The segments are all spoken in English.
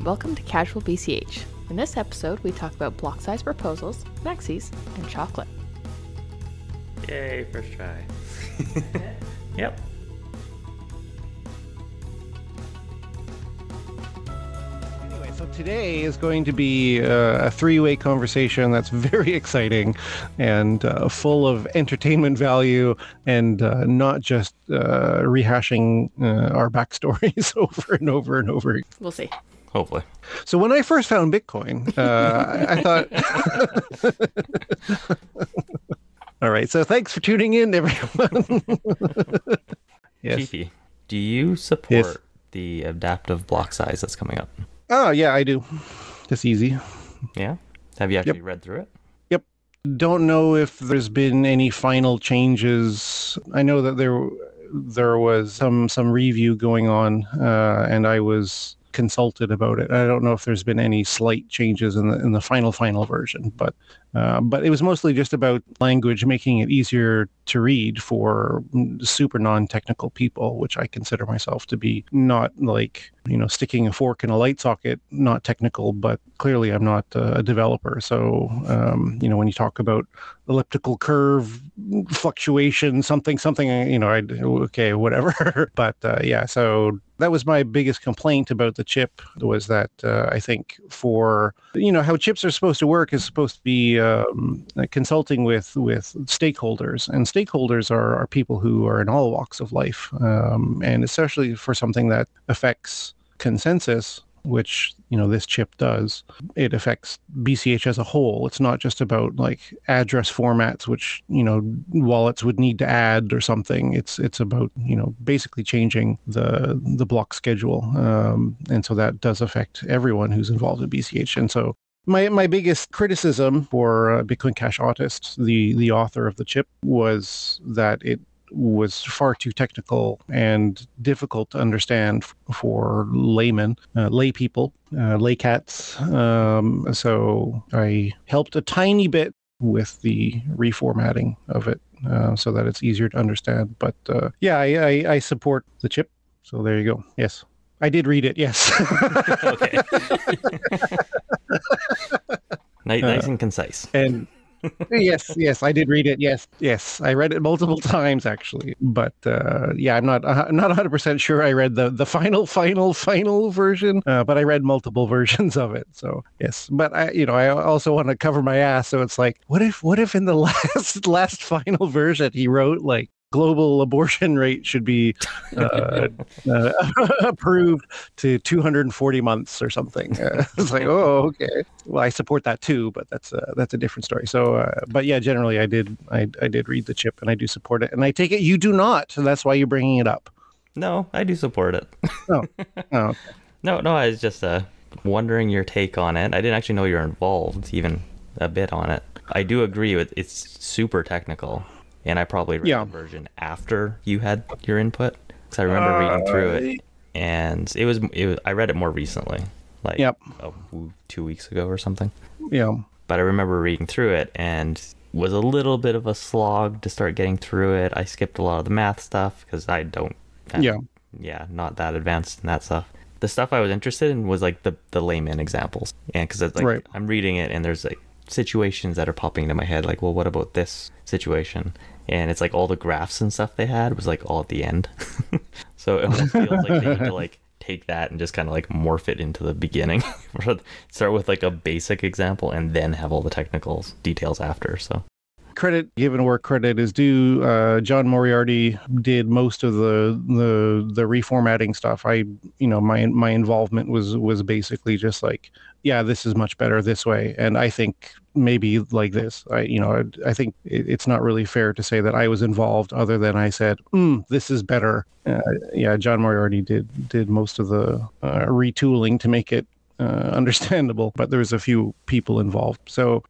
Welcome to CasualBCH. In this episode, we talk about block size proposals, Maxis, and chocolate. Yay, first try. Yep. Anyway, so today is going to be a three-way conversation that's very exciting and full of entertainment value and not just rehashing our backstories over and over and over. We'll see. Hopefully. So when I first found Bitcoin, I thought... All right, so thanks for tuning in, everyone. Yes. Cheapy, do you support the adaptive block size that's coming up? Oh, yeah, I do. It's easy. Yeah? Have you actually read through it? Yep. Don't know if there's been any final changes. I know that there was some review going on, and I was consulted about it. I don't know if there's been any slight changes in the final version, but it was mostly just about language, making it easier to read for super non-technical people, which I consider myself to be. Not like, sticking a fork in a light socket, not technical, but clearly I'm not a developer. So, when you talk about elliptical curve fluctuation, something, okay, whatever. But so that was my biggest complaint about the chip, was that I think for, how chips are supposed to work is supposed to be consulting with stakeholders, and stakeholders are people who are in all walks of life, and especially for something that affects consensus, which this chip does. It affects BCH as a whole. It's not just about like address formats, which wallets would need to add or something. It's about basically changing the block schedule, and so that does affect everyone who's involved in BCH. And so my biggest criticism for Bitcoin Cash Autist, the author of the chip, was that it was far too technical and difficult to understand for laymen, lay people, lay cats. So I helped a tiny bit with the reformatting of it, so that it's easier to understand. But I support the chip. So there you go. Yes. I did read it, yes. Okay. Nice and concise. And yes, I did read it. Yes, I read it multiple times actually. But I'm not 100% sure I read the final version. But I read multiple versions of it. So yes, but I also want to cover my ass. So it's like, what if in the last final version he wrote like, global abortion rate should be approved to 240 months or something. It's like, oh, okay. Well, I support that too, but that's a different story. So, but yeah, generally, I did read the chip, and I do support it. And I take it you do not. So that's why you're bringing it up. No, I do support it. Oh. Okay. No, I was just wondering your take on it. I didn't actually know you're involved even a bit on it. I do agree with it's super technical. And I probably read the version after you had your input, because I remember reading through it, and it was I read it more recently, like 2 weeks ago or something. Yeah. But I remember reading through it, and was a little bit of a slog to start getting through it. I skipped a lot of the math stuff because I don't. Not that advanced in that stuff. The stuff I was interested in was like the layman examples, and because it's like I'm reading it, and there's like situations that are popping into my head, like, well, what about this situation? And it's like all the graphs and stuff they had was like all at the end. So it almost feels like they need to like take that and just kind of like morph it into the beginning. Start with like a basic example and then have all the technical details after. So credit given where credit is due. John Moriarty did most of the reformatting stuff. My involvement was basically just like, yeah, this is much better this way, and I think maybe like this. I think it's not really fair to say that I was involved, other than I said, this is better. John Moriarty did most of the retooling to make it understandable, but there's a few people involved. So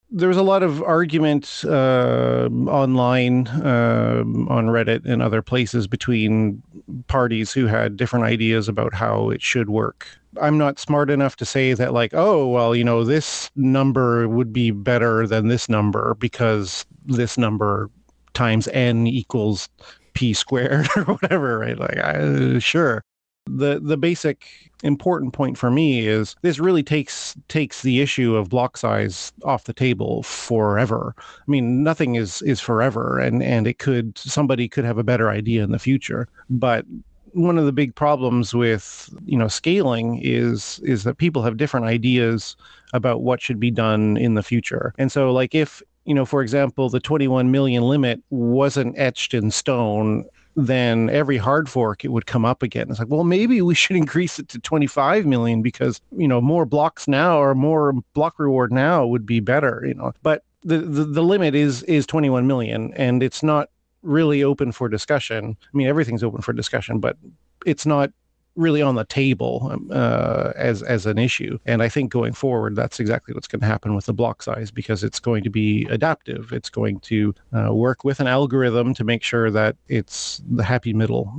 there was a lot of argument online, on Reddit and other places, between parties who had different ideas about how it should work. I'm not smart enough to say that like, oh, well, this number would be better than this number because this number times n equals p squared or whatever, right? Like, sure. The basic important point for me is this really takes the issue of block size off the table forever. I mean, nothing is forever, and somebody could have a better idea in the future. But one of the big problems with, scaling is that people have different ideas about what should be done in the future. And so, like, if, for example, the 21 million limit wasn't etched in stone, then every hard fork it would come up again. It's like, well, maybe we should increase it to 25 million because, more blocks now or more block reward now would be better, But the limit is 21 million, and it's not really open for discussion. I mean, everything's open for discussion, but it's not really on the table as an issue. And I think going forward, that's exactly what's going to happen with the block size, because it's going to be adaptive. It's going to work with an algorithm to make sure that it's the happy middle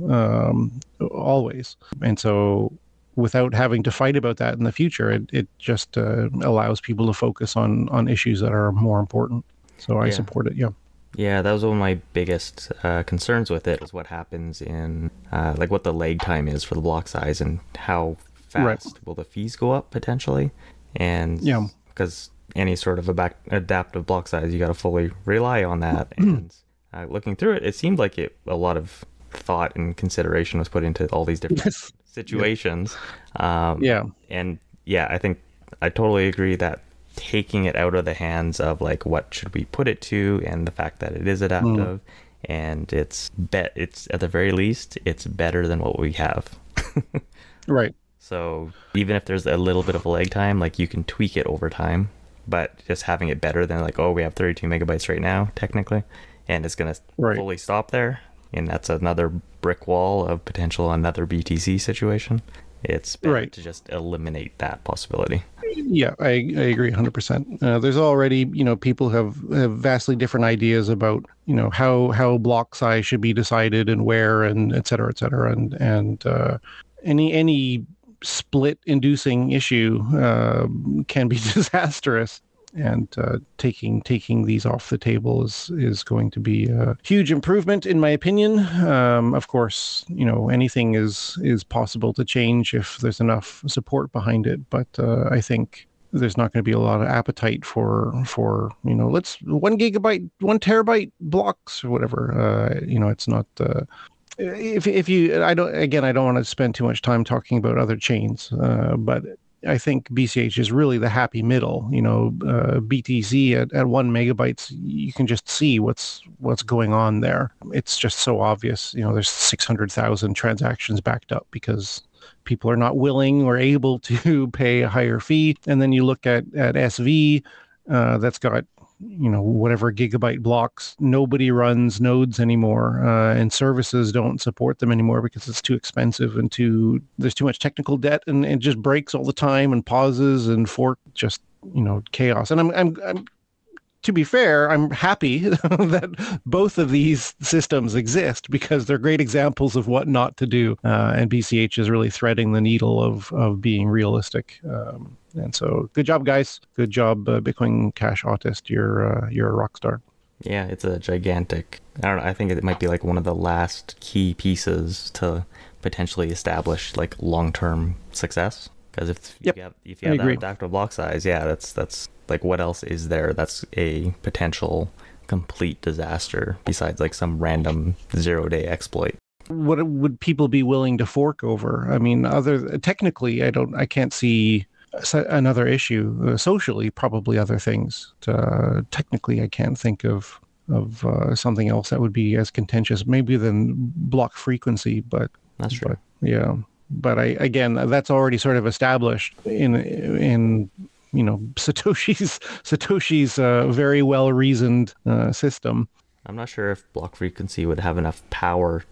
always. And so without having to fight about that in the future, it just allows people to focus on issues that are more important. So I support it, yeah. Yeah, that was one of my biggest concerns with it, is what happens in, like, what the lag time is for the block size and how fast will the fees go up potentially. And because any sort of adaptive block size, you got to fully rely on that. And looking through it, it seemed like a lot of thought and consideration was put into all these different situations. And I think I totally agree that taking it out of the hands of, like, what should we put it to, and the fact that it is adaptive, and it's at the very least it's better than what we have. Right. So even if there's a little bit of a lag time, like, you can tweak it over time, but just having it better than, like, oh, we have 32 megabytes right now technically, and it's gonna fully stop there, and that's another brick wall of potential another BTC situation. It's better to just eliminate that possibility. Yeah, I agree 100%. There's already, people have vastly different ideas about, how block size should be decided and where, and et cetera, and any split inducing issue can be disastrous. And taking these off the table is going to be a huge improvement, in my opinion. Of course, anything is possible to change if there's enough support behind it. But I think there's not going to be a lot of appetite for let's 1 gigabyte, 1 terabyte blocks or whatever. It's not. If you, I don't want to spend too much time talking about other chains, but I think BCH is really the happy middle. BTC at 1 megabytes, you can just see what's going on there. It's just so obvious. There's 600,000 transactions backed up because people are not willing or able to pay a higher fee. And then you look at SV, that's got whatever gigabyte blocks. Nobody runs nodes anymore, and services don't support them anymore because it's too expensive and there's too much technical debt, and it just breaks all the time and pauses and fork, just chaos. And I'm to be fair, I'm happy that both of these systems exist, because they're great examples of what not to do. And BCH is really threading the needle of being realistic. And so, good job, guys. Good job, Bitcoin Cash Autist. You're a rock star. Yeah, it's a gigantic. I don't know. I think it might be like one of the last key pieces to potentially establish, like, long-term success. Because if you have that adaptive block size, that's like, what else is there that's a potential complete disaster besides, like, some random 0-day exploit? What would people be willing to fork over? I mean, technically, I can't see another issue. Socially, probably other things. Technically, I can't think of something else that would be as contentious, maybe than block frequency. But that's true. But that's already sort of established in Satoshi's very well reasoned system. I'm not sure if block frequency would have enough power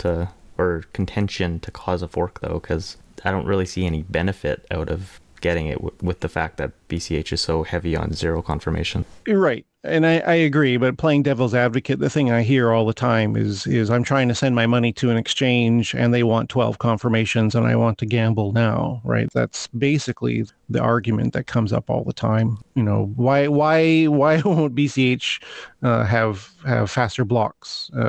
or contention to cause a fork, though, because I don't really see any benefit out of getting it with the fact that BCH is so heavy on zero confirmation. Right. And I agree, but playing devil's advocate, the thing I hear all the time is I'm trying to send my money to an exchange and they want 12 confirmations and I want to gamble now, right? That's basically the argument that comes up all the time. You know, why won't BCH have faster blocks? You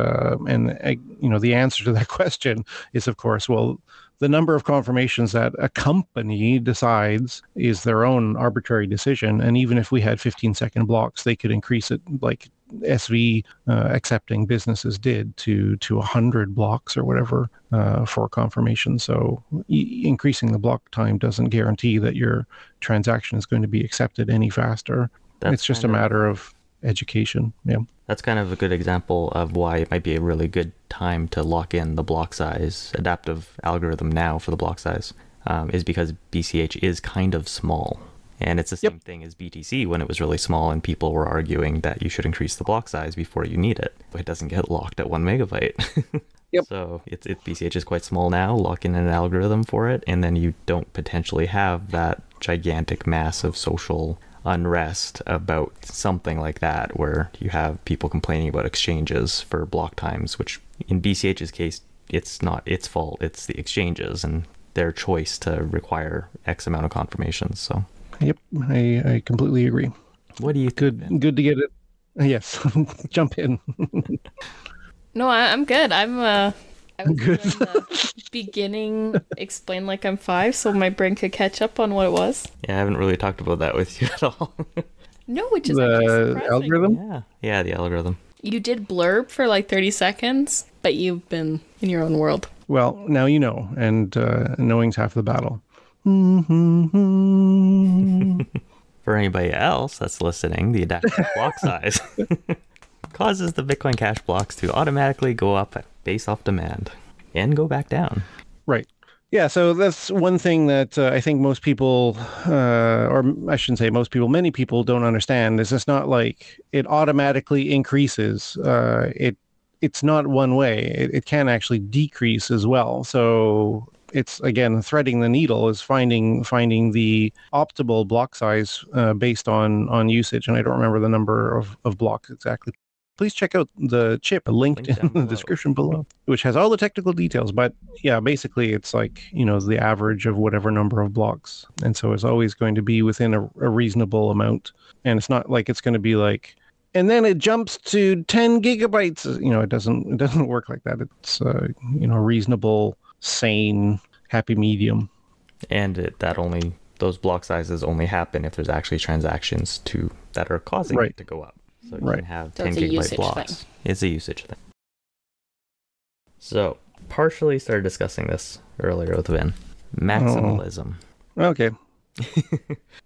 know, the answer to that question is, of course, well, the number of confirmations that a company decides is their own arbitrary decision. And even if we had 15-second blocks, they could increase it like SV accepting businesses did to 100 blocks or whatever for confirmation. So increasing the block time doesn't guarantee that your transaction is going to be accepted any faster. It's just a matter of education. Yeah. That's kind of a good example of why it might be a really good time to lock in the block size adaptive algorithm now for the block size, is because BCH is kind of small. And it's the same thing as BTC when it was really small and people were arguing that you should increase the block size before you need it. But it doesn't get locked at 1 megabyte. So BCH is quite small now, lock in an algorithm for it, and then you don't potentially have that gigantic mass of social unrest about something like that, where you have people complaining about exchanges for block times, which in BCH's case, it's not its fault, it's the exchanges and their choice to require X amount of confirmations. So yep, I completely agree. What do you think? Good to get it. Yes. Jump in. No, I'm good. I was Good. in the beginning explain like I'm 5 so my brain could catch up on what it was. Yeah, I haven't really talked about that with you at all. No, which is actually surprising. Algorithm? Yeah, the algorithm. You did blurb for like 30 seconds, but you've been in your own world. Well, now you know, and knowing's half the battle. For anybody else that's listening, the adaptive block size causes the Bitcoin Cash blocks to automatically go up based off demand and go back down. Right. Yeah, so that's one thing that I think most people, or I shouldn't say most people, many people don't understand, is it's not like it automatically increases. It's not one way. It can actually decrease as well. So it's, again, threading the needle is finding the optimal block size based on usage. And I don't remember the number of blocks exactly. Please check out the chip linked in the description below, which has all the technical details. But yeah, basically it's like, the average of whatever number of blocks. And so it's always going to be within a reasonable amount. And it's not like it's going to be like, and then it jumps to 10 gigabytes. It doesn't work like that. It's, reasonable, sane, happy medium. And those block sizes only happen if there's actually transactions that are causing it to go up. So you can have 10 gigabyte blocks. It's a usage thing. So, partially started discussing this earlier with Vin. Maximalism. Oh. Okay.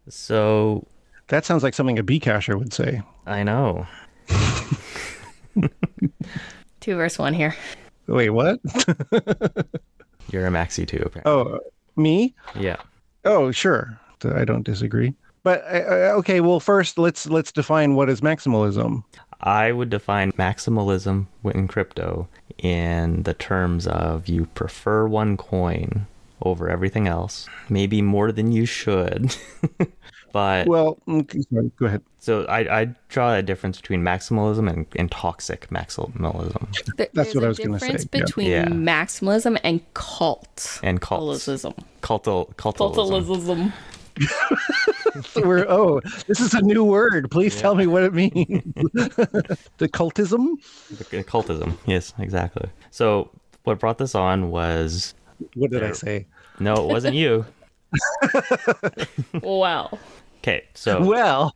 So... That sounds like something a Bcacher would say. I know. 2 verse 1 here. Wait, what? You're a Maxi too, apparently. Oh, me? Yeah. Oh, sure. I don't disagree. But okay, well, first let's define what is maximalism. I would define maximalism in crypto in the terms of you prefer one coin over everything else, maybe more than you should. But well, sorry, go ahead. So I draw a difference between maximalism and toxic maximalism. That's what I was going to say. There's a difference between maximalism and cult. And cultism. Cultism. This is a new word. Please tell me what it means. The cultism? The cultism, yes, exactly. So what brought this on was... What did I say? No, it wasn't you. Wow. Okay, so... Well...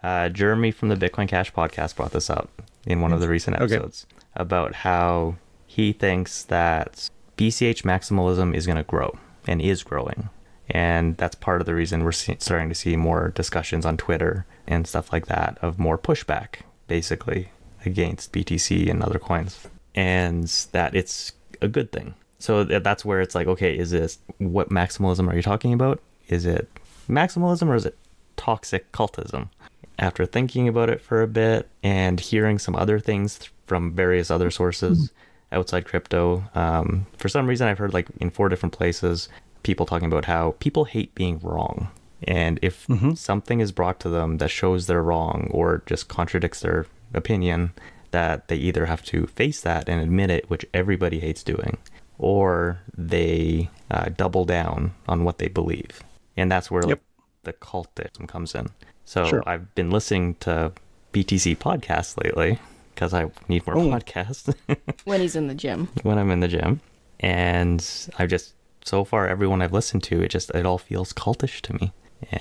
Jeremy from the Bitcoin Cash podcast brought this up in one of the recent episodes about how he thinks that BCH maximalism is going to grow and is growing. And that's part of the reason we're starting to see more discussions on Twitter and stuff like that of more pushback, basically, against BTC and other coins. And that it's a good thing. So that's where it's like, okay, is this, what maximalism are you talking about? Is it maximalism or is it toxic cultism? After thinking about it for a bit and hearing some other things from various other sources outside crypto, for some reason I've heard like in 4 different places, people talking about how people hate being wrong. And if something is brought to them that shows they're wrong or just contradicts their opinion, that they either have to face that and admit it, which everybody hates doing, or they double down on what they believe. And that's where like, the cultism comes in. So I've been listening to BTC podcasts lately because I need more podcasts. When he's in the gym. When I'm in the gym. And I've just, so far, everyone I've listened to, it all feels cultish to me.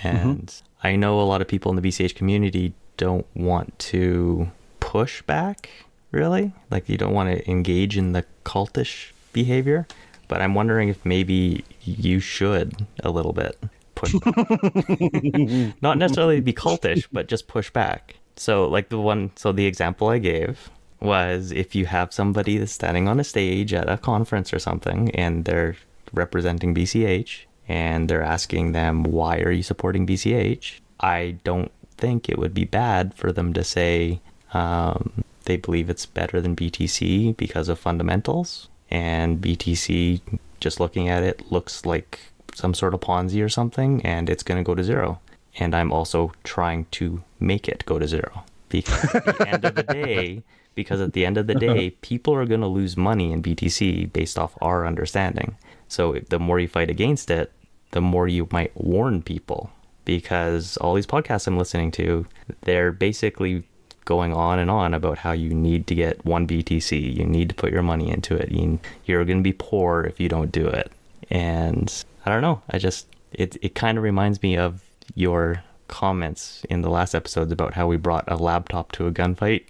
And I know a lot of people in the BCH community don't want to push back, really. Like, you don't want to engage in the cultish behavior. But I'm wondering if maybe you should a little bit push back. Not necessarily be cultish, but just push back. So like the example I gave was if you have somebody that's standing on a stage at a conference or something and they're representing BCH and they're asking them, why are you supporting BCH? I don't think it would be bad for them to say they believe it's better than BTC because of fundamentals, and BTC, just looking at it, looks like some sort of Ponzi or something, and it's going to go to zero. And I'm also trying to make it go to zero because at the end of the day, people are going to lose money in BTC based off our understanding. So the more you fight against it, the more you might warn people, because all these podcasts I'm listening to, they're basically going on and on about how you need to get one BTC, you need to put your money into it, you're going to be poor if you don't do it. And I don't know, it kind of reminds me of your comments in the last episodes about how we brought a laptop to a gunfight.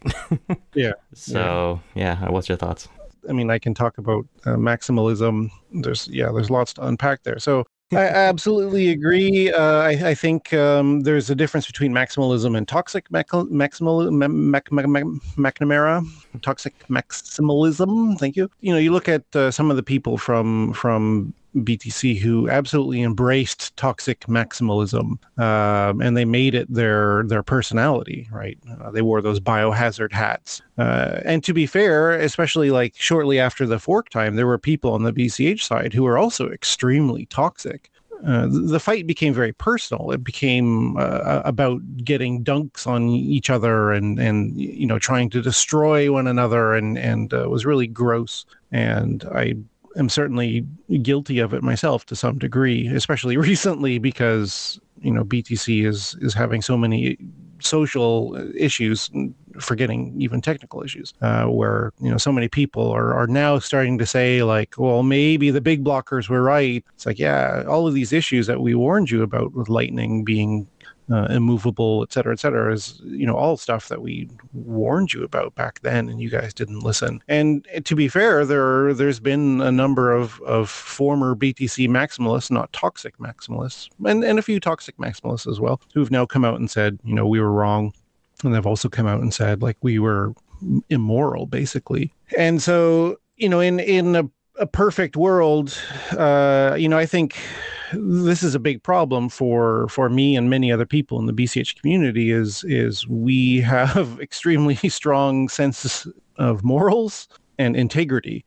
So what's your thoughts? I mean, I can talk about maximalism. There's lots to unpack there. So I absolutely agree. I think there's a difference between maximalism and toxic McNamara. Toxic maximalism. Thank you. You know, you look at some of the people from BTC who absolutely embraced toxic maximalism, and they made it their personality, right? They wore those biohazard hats. And to be fair, especially like shortly after the fork time, there were people on the BCH side who were also extremely toxic. The fight became very personal. It became about getting dunks on each other and you know, trying to destroy one another, and was really gross. And I am certainly guilty of it myself to some degree, especially recently because, you know, BTC is having so many social issues, forgetting even technical issues, where, you know, so many people are now starting to say like, well, maybe the big blockers were right. It's like, yeah, all of these issues that we warned you about with Lightning being immovable, et cetera, is, you know, all stuff that we warned you about back then, and you guys didn't listen. And to be fair, there's been a number of former BTC maximalists, not toxic maximalists, and a few toxic maximalists as well, who've now come out and said, you know, we were wrong. And they've also come out and said, like, we were immoral, basically. And so, you know, in a perfect world, you know, I think this is a big problem for me and many other people in the BCH community is we have extremely strong senses of morals and integrity,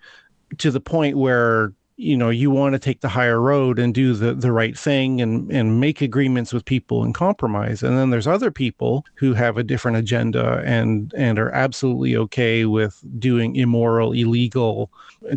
to the point where, you know, you want to take the higher road and do the right thing and make agreements with people and compromise. And then there's other people who have a different agenda and are absolutely okay with doing immoral, illegal,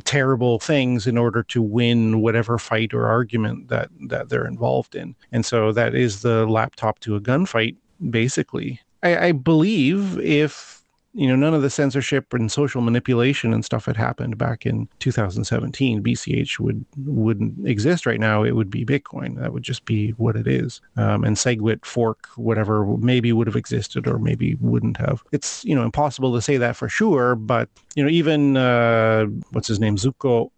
terrible things in order to win whatever fight or argument that they're involved in. And so that is the laptop to a gunfight, basically. I believe if, you know, none of the censorship and social manipulation and stuff had happened back in 2017, BCH wouldn't exist right now. It would be Bitcoin. That would just be what it is. And SegWit, fork, whatever, maybe would have existed or maybe wouldn't have. It's, you know, impossible to say that for sure. But, you know, even, what's his name, Zuko,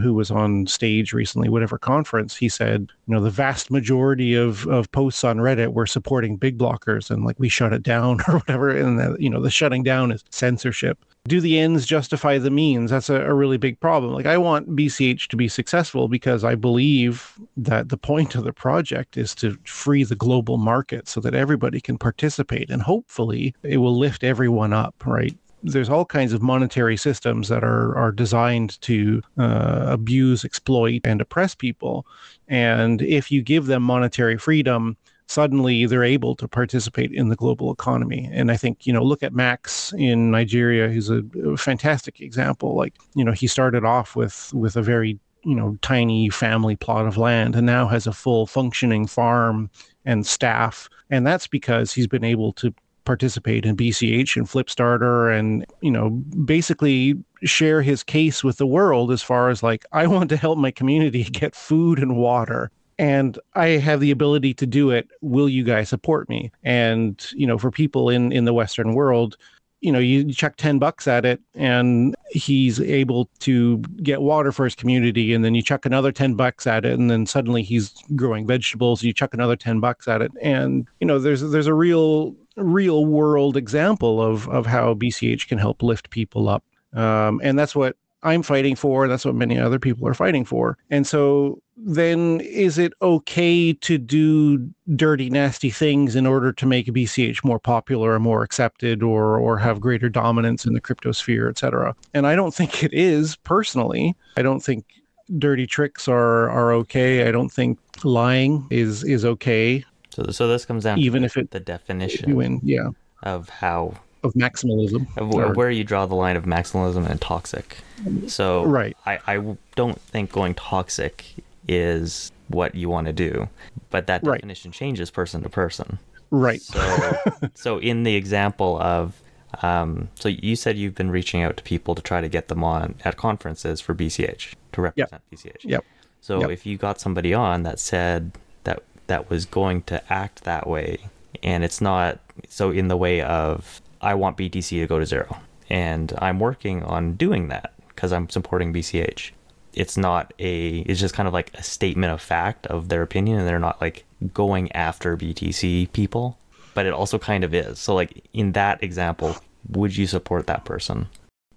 who was on stage recently, whatever conference, he said, you know, the vast majority of posts on Reddit were supporting big blockers and like we shut it down or whatever. And you know, the shutting down is censorship. Do the ends justify the means? That's a really big problem. Like, I want BCH to be successful because I believe that the point of the project is to free the global market so that everybody can participate, and hopefully it will lift everyone up, right? there's all kinds of monetary systems that are designed to abuse, exploit, and oppress people. And if you give them monetary freedom, suddenly they're able to participate in the global economy. And I think, look at Max in Nigeria, who's a fantastic example. Like, he started off with a very, tiny family plot of land and now has a full functioning farm and staff. And that's because he's been able to participate in BCH and Flipstarter and, basically share his case with the world as far as like, I want to help my community get food and water. And I have the ability to do it. Will you guys support me? And, for people in the Western world, you chuck $10 at it and he's able to get water for his community. And then you chuck another $10 at it. And then suddenly he's growing vegetables. You chuck another $10 at it. And, there's a real world example of how BCH can help lift people up. And that's what I'm fighting for. That's what many other people are fighting for. And so then is it okay to do dirty, nasty things in order to make BCH more popular or more accepted or have greater dominance in the crypto sphere, et cetera? And I don't think it is, personally. I don't think dirty tricks are okay. I don't think lying is okay. So this comes down even to if the definition of how... of maximalism. Of where you draw the line of maximalism and toxic. So right. I don't think going toxic is what you want to do, but that definition changes person to person. Right. So in the example of, so you said you've been reaching out to people to try to get them on at conferences for BCH, to represent BCH. Yep. So if you got somebody on that said that was going to act that way, and it's not, so in the way of, I want BTC to go to zero, and I'm working on doing that because I'm supporting BCH. It's just kind of like a statement of fact of their opinion, and they're not like going after BTC people, but it also kind of is. So like in that example, would you support that person?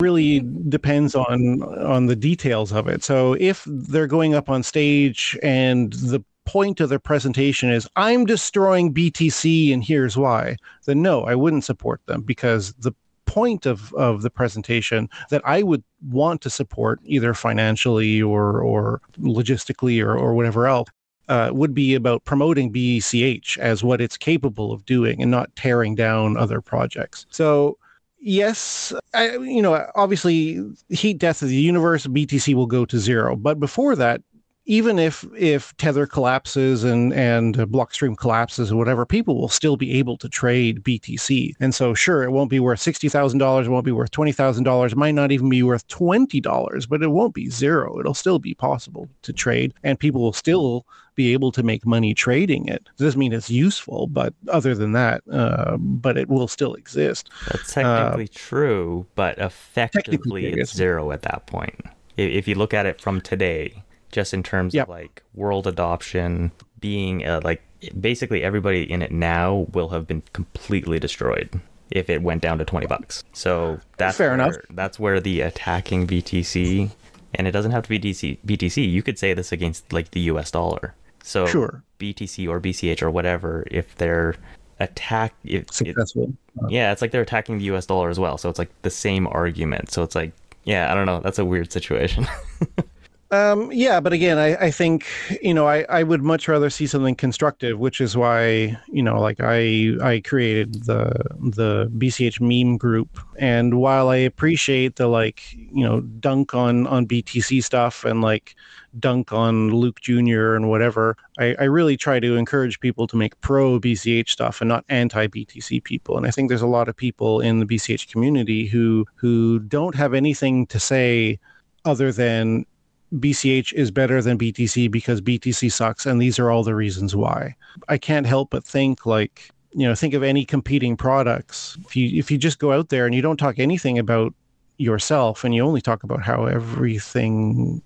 Really depends on the details of it. So if they're going up on stage and the point of their presentation is, I'm destroying BTC and here's why, then no, I wouldn't support them, because the point of the presentation that I would want to support, either financially or logistically or whatever else, would be about promoting BCH as what it's capable of doing and not tearing down other projects. So yes, obviously, heat death of the universe, BTC will go to zero. But before that, even if Tether collapses and Blockstream collapses or whatever, people will still be able to trade BTC. And so sure, it won't be worth $60,000, it won't be worth $20,000, it might not even be worth $20, but it won't be zero. It'll still be possible to trade, and people will still be able to make money trading it. It doesn't mean it's useful, but other than that, but it will still exist. That's technically true, but effectively it's zero at that point. If you look at it from today, just in terms of like world adoption, being like basically everybody in it now will have been completely destroyed if it went down to $20. So that's fair enough. That's where the attacking BTC, and it doesn't have to be BTC. You could say this against like the US dollar. So sure. BTC or BCH or whatever, if they're successful. It's like they're attacking the US dollar as well. So it's like the same argument. So it's like, I don't know. That's a weird situation. But again, I think, I would much rather see something constructive, which is why, like I created the BCH meme group. And while I appreciate the dunk on BTC stuff and dunk on Luke Jr. and whatever, I really try to encourage people to make pro BCH stuff and not anti BTC people. And I think there's a lot of people in the BCH community who don't have anything to say other than BCH is better than BTC because BTC sucks, and these are all the reasons why. I can't help but think think of any competing products. If you just go out there and you don't talk anything about yourself and you only talk about how everything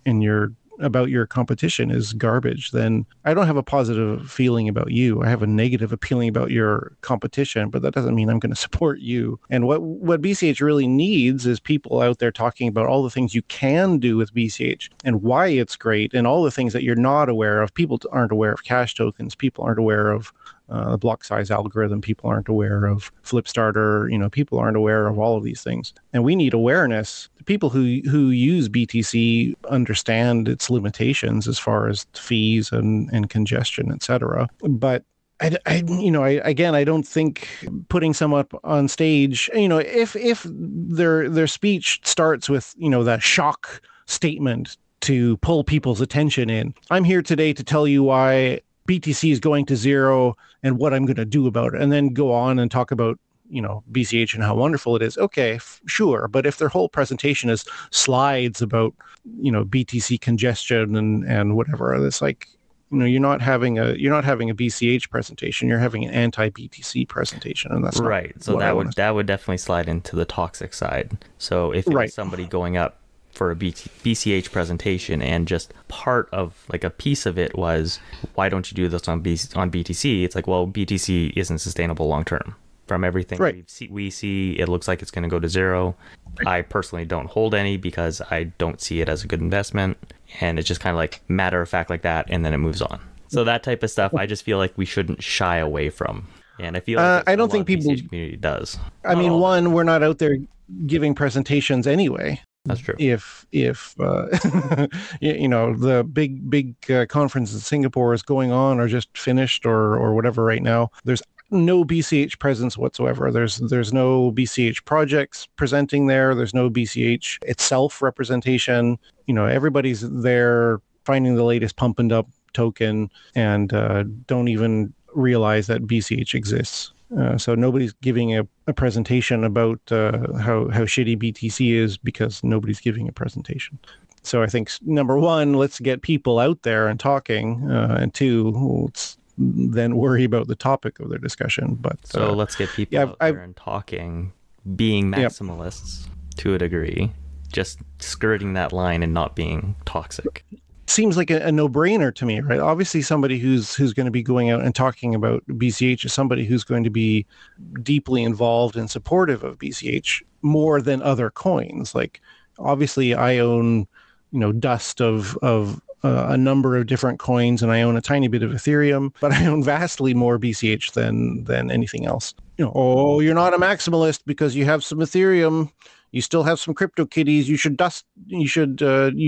about your competition is garbage, then I don't have a positive feeling about you. I have a negative feeling about your competition, but that doesn't mean I'm going to support you. And what BCH really needs is people out there talking about all the things you can do with BCH and why it's great and all the things that you're not aware of. People aren't aware of cash tokens. People aren't aware of the block size algorithm. People aren't aware of Flipstarter. People aren't aware of all of these things. And we need awareness. The people who use BTC understand its limitations as far as fees and congestion, etc. But I don't think putting someone up on stage, if their speech starts with, that shock statement to pull people's attention in. I'm here today to tell you why BTC is going to zero and what I'm going to do about it, and then go on and talk about, BCH and how wonderful it is. Okay, sure. But if their whole presentation is slides about, BTC congestion and whatever, it's like, you're not having a BCH presentation. You're having an anti-BTC presentation, and that's right. So that would definitely slide into the toxic side. So if it was somebody going up for a BCH presentation and just part of, like, a piece of it was, why don't you do this on BTC? It's like, well, BTC isn't sustainable long term. From everything we see, it looks like it's going to go to zero. I personally don't hold any because I don't see it as a good investment, and it's just kind of like matter of fact like that, and then it moves on. So that type of stuff, I just feel like we shouldn't shy away from, and I feel like I don't think people BCH community does. I mean, we're not out there giving presentations anyway. That's true. If the big conference in Singapore is going on or just finished or whatever right now, there's no BCH presence whatsoever. There's no BCH projects presenting there. There's no BCH itself representation. Everybody's there finding the latest pump and dump token and don't even realize that BCH exists. So nobody's giving a presentation about how shitty BTC is because nobody's giving a presentation. So I think, number one, let's get people out there and talking, and two, let's then worry about the topic of their discussion. But so let's get people out there and talking, being maximalists to a degree, just skirting that line and not being toxic. Seems like a no-brainer to me, right? Obviously, somebody who's going to be going out and talking about BCH is somebody who's going to be deeply involved and supportive of BCH more than other coins. Like, obviously, I own, dust of a number of different coins, and I own a tiny bit of Ethereum, but I own vastly more BCH than anything else. You're not a maximalist because you have some Ethereum. You still have some CryptoKitties. You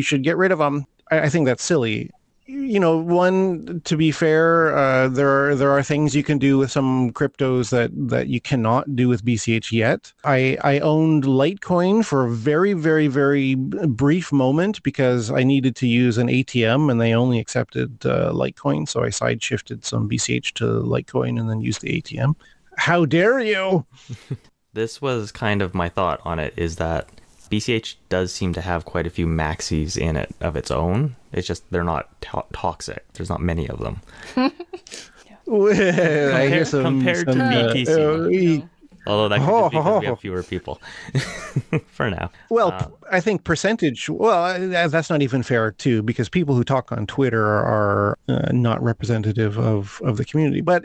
should get rid of them. I think that's silly. One, to be fair, there are things you can do with some cryptos that you cannot do with BCH yet. I owned Litecoin for a very, very, very brief moment because I needed to use an ATM and they only accepted Litecoin. So I side shifted some BCH to Litecoin and then used the ATM. How dare you? This was kind of my thought on it, is that BCH does seem to have quite a few maxis in it of its own. It's just they're not toxic. There's not many of them. Compared to BTC. Although that could just be because we have fewer people for now. Well, I think percentage, that's not even fair too, because people who talk on Twitter are not representative of the community. But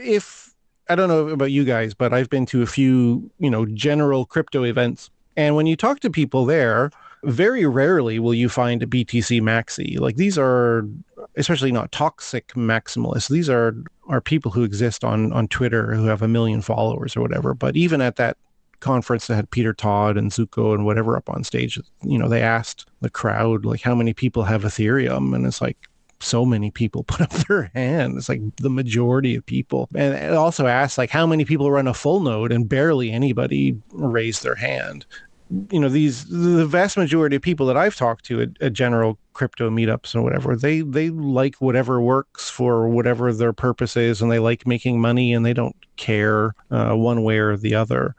I don't know about you guys, but I've been to a few, general crypto events. And when you talk to people there, very rarely will you find a BTC maxi. Like, these are especially not toxic maximalists. These are people who exist on Twitter who have 1 million followers or whatever. But even at that conference that had Peter Todd and Zuko and whatever up on stage, they asked the crowd, like, how many people have Ethereum? And it's like, so many people put up their hand. It's like the majority of people. And it also asked, like, how many people run a full node, and barely anybody raised their hand. The vast majority of people that I've talked to at general crypto meetups and whatever, they like whatever works for whatever their purpose is, and they like making money, and they don't care one way or the other.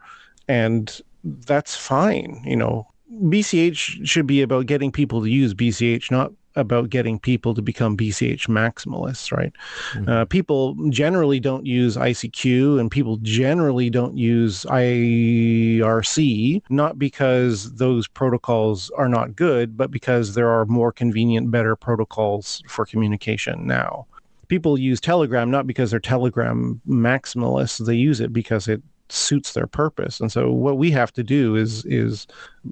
And that's fine. BCH should be about getting people to use BCH, not about getting people to become BCH maximalists, right? Mm-hmm. People generally don't use ICQ, and people generally don't use IRC, not because those protocols are not good, but because there are more convenient, better protocols for communication now. People use Telegram not because they're Telegram maximalists. They use it because it suits their purpose. And so what we have to do is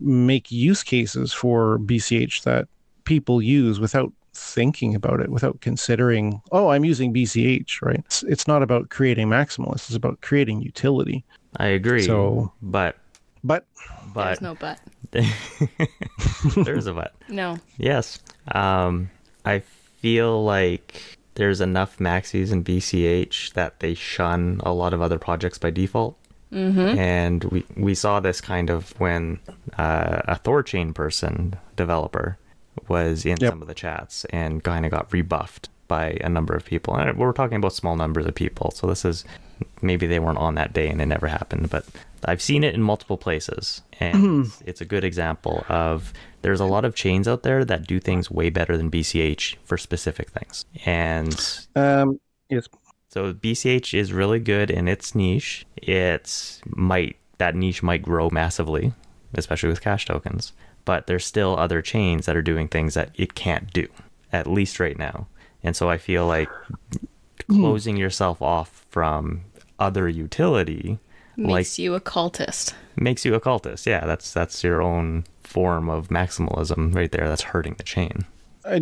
make use cases for BCH that people use without thinking about it, without considering, oh, I'm using BCH, right? It's not about creating maximalist, it's about creating utility. I agree. So, but There's no but. There's a but. No. Yes. I feel like there's enough Maxis in BCH that they shun a lot of other projects by default. Mm-hmm. And we saw this kind of when a Thorchain developer was in some of the chats and kind of got rebuffed by a number of people. And we're talking about small numbers of people, so this is, maybe they weren't on that day and it never happened, but I've seen it in multiple places, and it's a good example of, there's a lot of chains out there that do things way better than BCH for specific things. And yes. So BCH is really good in its niche. That niche might grow massively, especially with cash tokens, but there's still other chains that are doing things that it can't do, at least right now. And so I feel like closing yourself off from other utility makes you a cultist. Makes you a cultist. Yeah, that's your own form of maximalism right there. That's hurting the chain.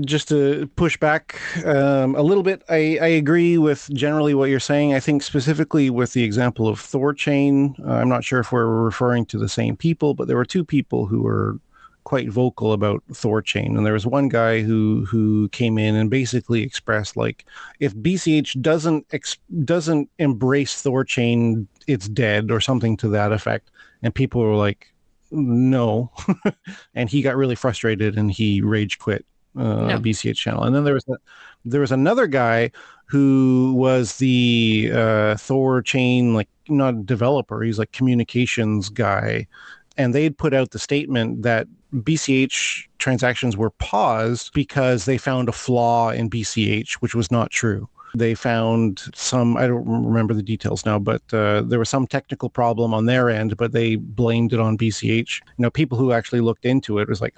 Just to push back a little bit, I agree with generally what you're saying. I think specifically with the example of Thorchain, I'm not sure if we're referring to the same people, but there were two people who were quite vocal about Thorchain, and there was one guy who came in and basically expressed, like, if BCH doesn't embrace Thorchain, it's dead, or something to that effect. And people were like, no. And he got really frustrated and he rage quit BCH channel. And then there was another guy who was the Thorchain, like, not developer, he's like communications guy, and they'd put out the statement that BCH transactions were paused because they found a flaw in BCH, which was not true. They found some, I don't remember the details now, but there was some technical problem on their end, but they blamed it on BCH. People who actually looked into it was like,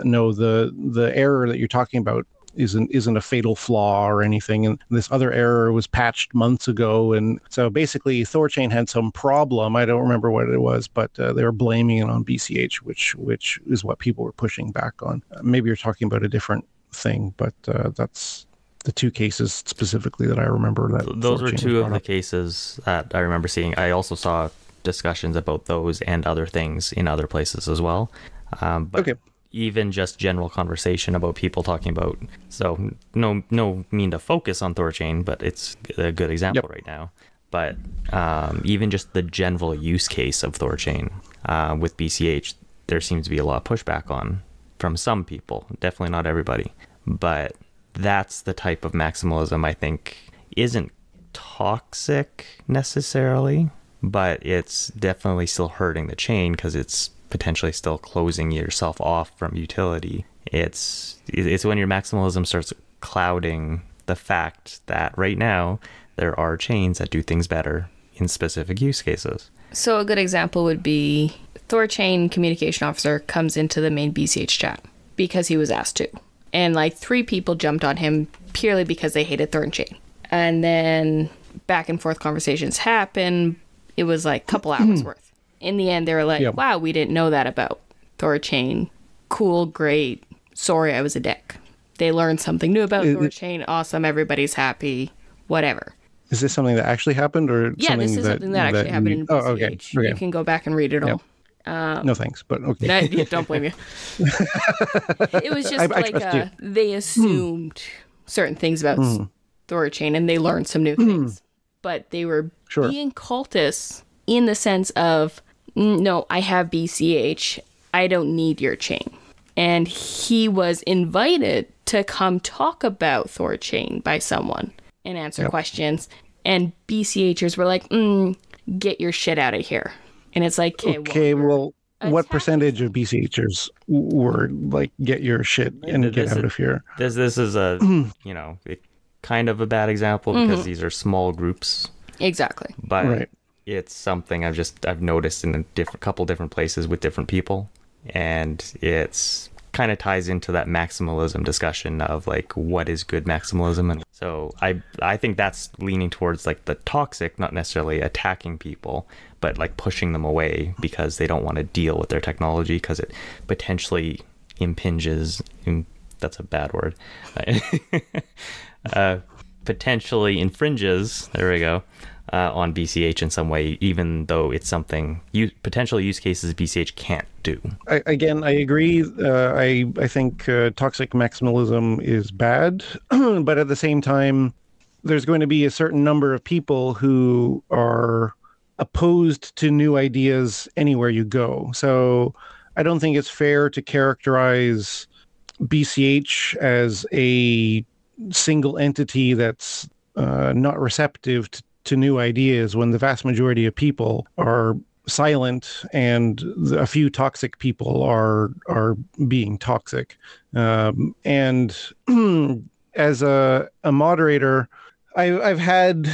no, the error that you're talking about isn't a fatal flaw or anything, and this other error was patched months ago. And so basically Thorchain had some problem, I don't remember what it was, but they were blaming it on BCH, which is what people were pushing back on. Maybe you're talking about a different thing, but that's the two cases specifically that I remember. That those were two of the cases that I remember seeing. I also saw discussions about those and other things in other places as well. But okay. Even just general conversation about people talking about, so no mean to focus on Thorchain, but it's a good example right now. But even just the general use case of Thorchain with BCH, there seems to be a lot of pushback on from some people, definitely not everybody. But that's the type of maximalism I think isn't toxic necessarily, but it's definitely still hurting the chain because it's potentially still closing yourself off from utility. It's when your maximalism starts clouding the fact that right now there are chains that do things better in specific use cases. So a good example would be Thorchain communication officer comes into the main BCH chat because he was asked to. And like 3 people jumped on him purely because they hated Thorchain. And then back and forth conversations happen. It was like a couple hours worth. In the end, they were like, wow, we didn't know that about Thorchain. Cool, great. Sorry, I was a dick. They learned something new about Thorchain. Awesome, everybody's happy. Whatever. Is this something that actually happened? Or this is something that actually happened in BCH. Oh, okay. You can go back and read it all. No thanks, but okay. No, don't blame you. It was just they assumed certain things about Thorchain and they learned some new things. But they were being cultists in the sense of, no, I have BCH. I don't need your chain. And he was invited to come talk about Thorchain by someone and answer questions. And BCHers were like, get your shit out of here. And it's like, okay, well, what percentage of BCHers were like, get your shit and get out of here? This is a, kind of a bad example because these are small groups. Exactly. But it's something I've noticed in a couple different places with different people. And it's kind of ties into that maximalism discussion of like, what is good maximalism? And so I think that's leaning towards like the toxic, not necessarily attacking people, but like pushing them away because they don't want to deal with their technology because it potentially impinges that's a bad word, potentially infringes, there we go, on BCH in some way, even though it's something potential use cases BCH can't do. I agree. I think toxic maximalism is bad, but at the same time, there's going to be a certain number of people who are opposed to new ideas anywhere you go. So I don't think it's fair to characterize BCH as a single entity that's not receptive to new ideas when the vast majority of people are silent and a few toxic people are being toxic. And as a moderator, I've had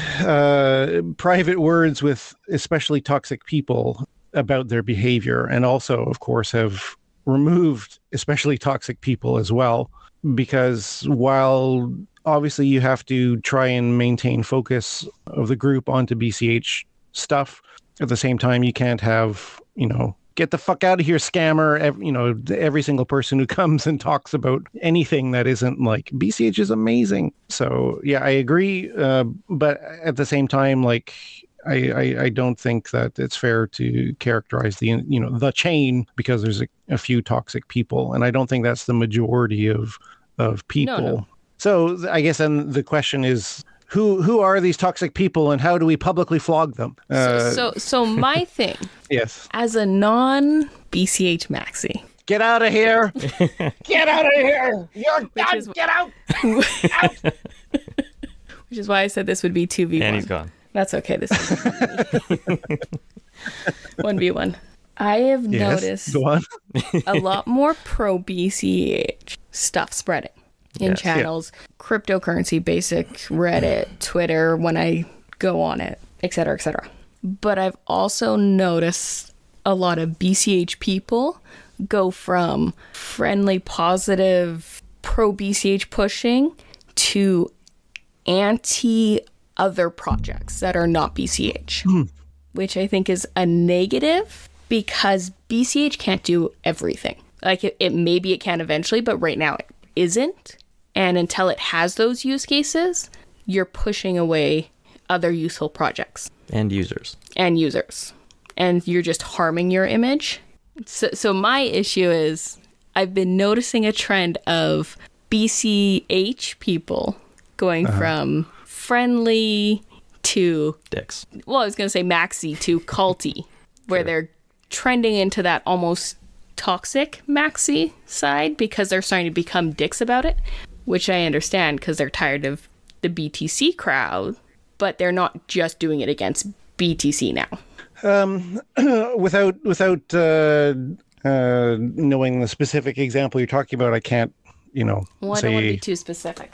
private words with especially toxic people about their behavior, and also, of course, have removed especially toxic people as well, because while obviously you have to try and maintain focus of the group onto BCH stuff, at the same time, you can't have, get the fuck out of here, scammer, every single person who comes and talks about anything that isn't like, BCH is amazing. So, yeah, I agree. But at the same time, like, I don't think that it's fair to characterize the chain because there's a few toxic people. And I don't think that's the majority of people. No. So I guess then the question is, who are these toxic people and how do we publicly flog them? So my thing, yes, as a non-BCH Maxi, get out of here! Get out of here! You're done! Get out! Out! Which is why I said this would be 2v1. And he's gone. That's okay. This is 1v1. I have noticed a lot more pro-BCH stuff spreading in channels, cryptocurrency, basic, Reddit, Twitter, when I go on it, etc., etc. But I've also noticed a lot of BCH people go from friendly, positive, pro-BCH pushing to anti-other projects that are not BCH, which I think is a negative because BCH can't do everything. Like maybe it can eventually, but right now it isn't. And until it has those use cases, you're pushing away other useful projects. And users. And you're just harming your image. So my issue is I've been noticing a trend of BCH people going from friendly to... dicks. Well, I was going to say Maxi to culty, where they're trending into that almost toxic Maxi side because they're starting to become dicks about it. Which I understand because they're tired of the BTC crowd, but they're not just doing it against BTC now. Without knowing the specific example you're talking about, I can't, Well, I don't want to be too specific.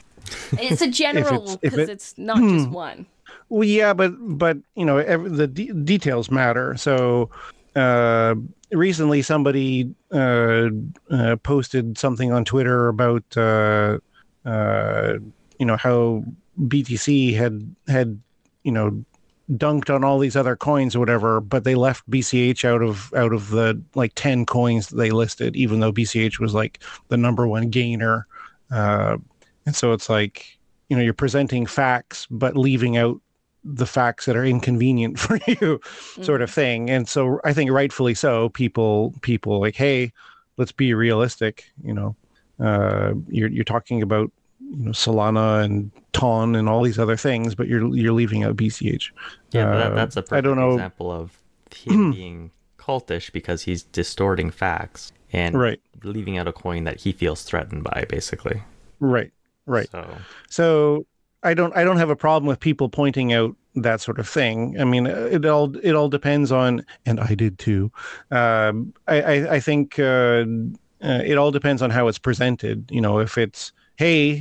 It's a general because it's not just one. Well, yeah, but the details matter. So recently, somebody posted something on Twitter about. How BTC had dunked on all these other coins or whatever, but they left BCH out of the like 10 coins that they listed, even though BCH was like the number one gainer. And so it's like, you're presenting facts, but leaving out the facts that are inconvenient for you sort of thing. And so I think rightfully so, people like, hey, let's be realistic. You're talking about Solana and Ton and all these other things, but you're leaving out BCH. Yeah, but that's a perfect example of him being cultish because he's distorting facts and leaving out a coin that he feels threatened by, basically. Right. So I don't have a problem with people pointing out that sort of thing. I mean, it all depends on, and I did too. I think it all depends on how it's presented. If it's, hey,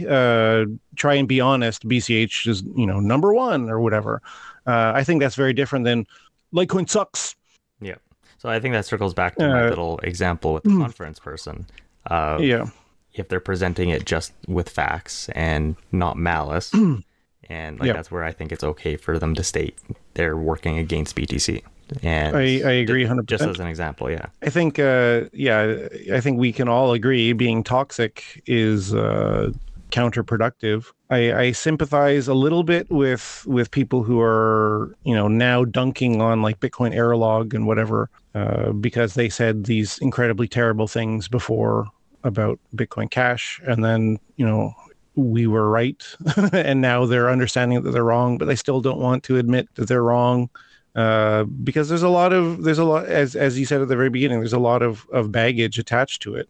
try and be honest, BCH is, number one or whatever. I think that's very different than Litecoin sucks. Yeah. So I think that circles back to my little example with the conference person. If they're presenting it just with facts and not malice, and that's where I think it's okay for them to state they're working against BTC. And I agree 100%. Just as an example, yeah. I think, I think we can all agree being toxic is counterproductive. I sympathize a little bit with people who are, now dunking on like Bitcoin Errolog and whatever, because they said these incredibly terrible things before about Bitcoin Cash, and then, we were right, and now they're understanding that they're wrong, but they still don't want to admit that they're wrong. Because there's a lot, as you said at the very beginning, there's a lot of baggage attached to it.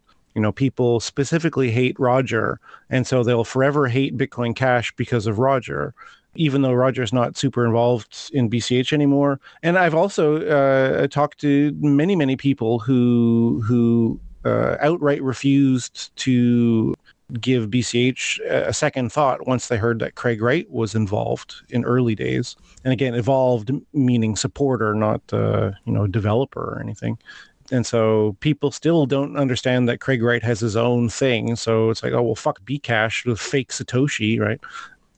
People specifically hate Roger, and so they'll forever hate Bitcoin Cash because of Roger, even though Roger's not super involved in BCH anymore. And I've also talked to many people who outright refused to give BCH a second thought once they heard that Craig Wright was involved in early days. And again, involved meaning supporter, not developer or anything. And so people still don't understand that Craig Wright has his own thing. So it's like, oh, well, fuck Bcash with fake Satoshi, right?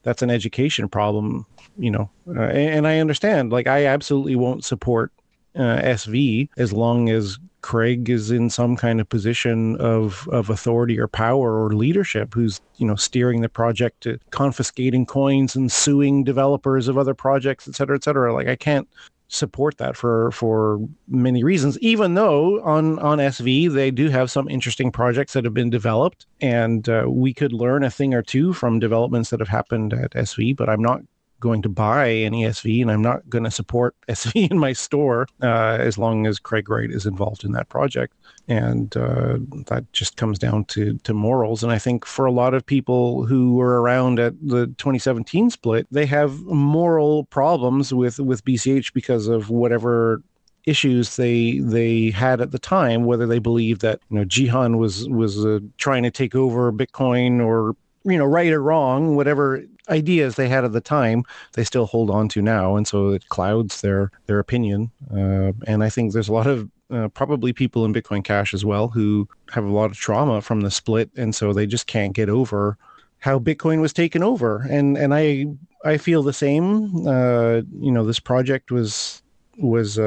That's an education problem, and I understand. Like, I absolutely won't support SV as long as Craig is in some kind of position of authority or power or leadership, who's, steering the project to confiscating coins and suing developers of other projects, et cetera, et cetera. Like, I can't support that for many reasons, even though on SV they do have some interesting projects that have been developed, and we could learn a thing or two from developments that have happened at SV. But I'm not going to buy any SV, and I'm not going to support SV in my store as long as Craig Wright is involved in that project. And that just comes down to morals. And I think for a lot of people who were around at the 2017 split, they have moral problems with BCH because of whatever issues they had at the time, whether they believe that Jihan was trying to take over Bitcoin, or right or wrong, whatever ideas they had at the time, they still hold on to now, and so it clouds their opinion. And I think there's a lot of probably people in Bitcoin Cash as well who have a lot of trauma from the split, and so they just can't get over how Bitcoin was taken over. And I feel the same. This project was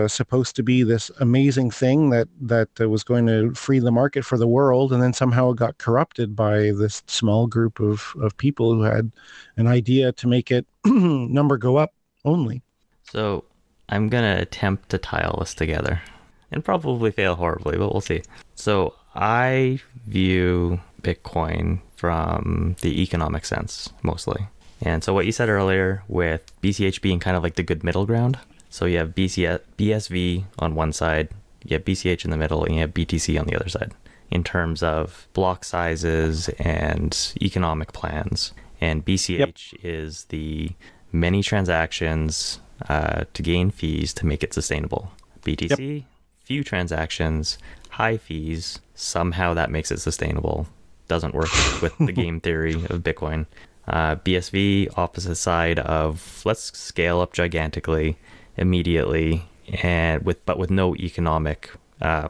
supposed to be this amazing thing that was going to free the market for the world, and then somehow it got corrupted by this small group of people who had an idea to make it number go up only. So I'm gonna attempt to tie all this together and probably fail horribly, but we'll see. So I view Bitcoin from the economic sense mostly. And so what you said earlier with BCH being kind of like the good middle ground. So you have BSV on one side, you have BCH in the middle, and you have BTC on the other side in terms of block sizes and economic plans. And BCH is the many transactions to gain fees to make it sustainable. BTC, few transactions, high fees, somehow that makes it sustainable. Doesn't work with the game theory of Bitcoin. BSV, opposite side of let's scale up gigantically immediately, and with no economic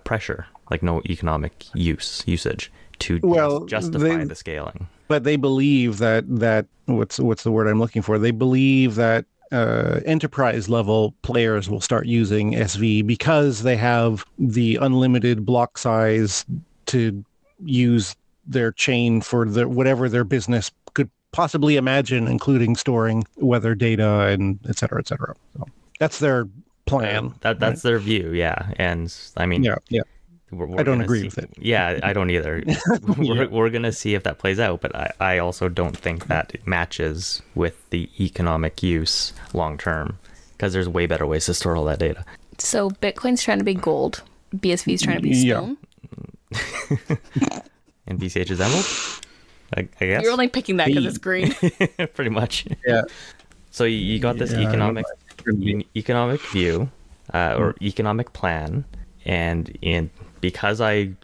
pressure, like no economic usage to justify the scaling. But they believe that what's the word I'm looking for? They believe that enterprise level players will start using SV because they have the unlimited block size to use their chain for whatever their business could possibly imagine, including storing weather data and et cetera, et cetera. So that's their plan. That's their view, yeah. And I mean, yeah. I don't agree with it. Yeah, I don't either. We're going to see if that plays out, but I also don't think that it matches with the economic use long term, because there's way better ways to store all that data. So Bitcoin's trying to be gold, BSV's trying to be stone. And BCH is emerald, I guess. You're only picking that because it's green. Pretty much. Yeah. So you got this economic view or economic plan, and because I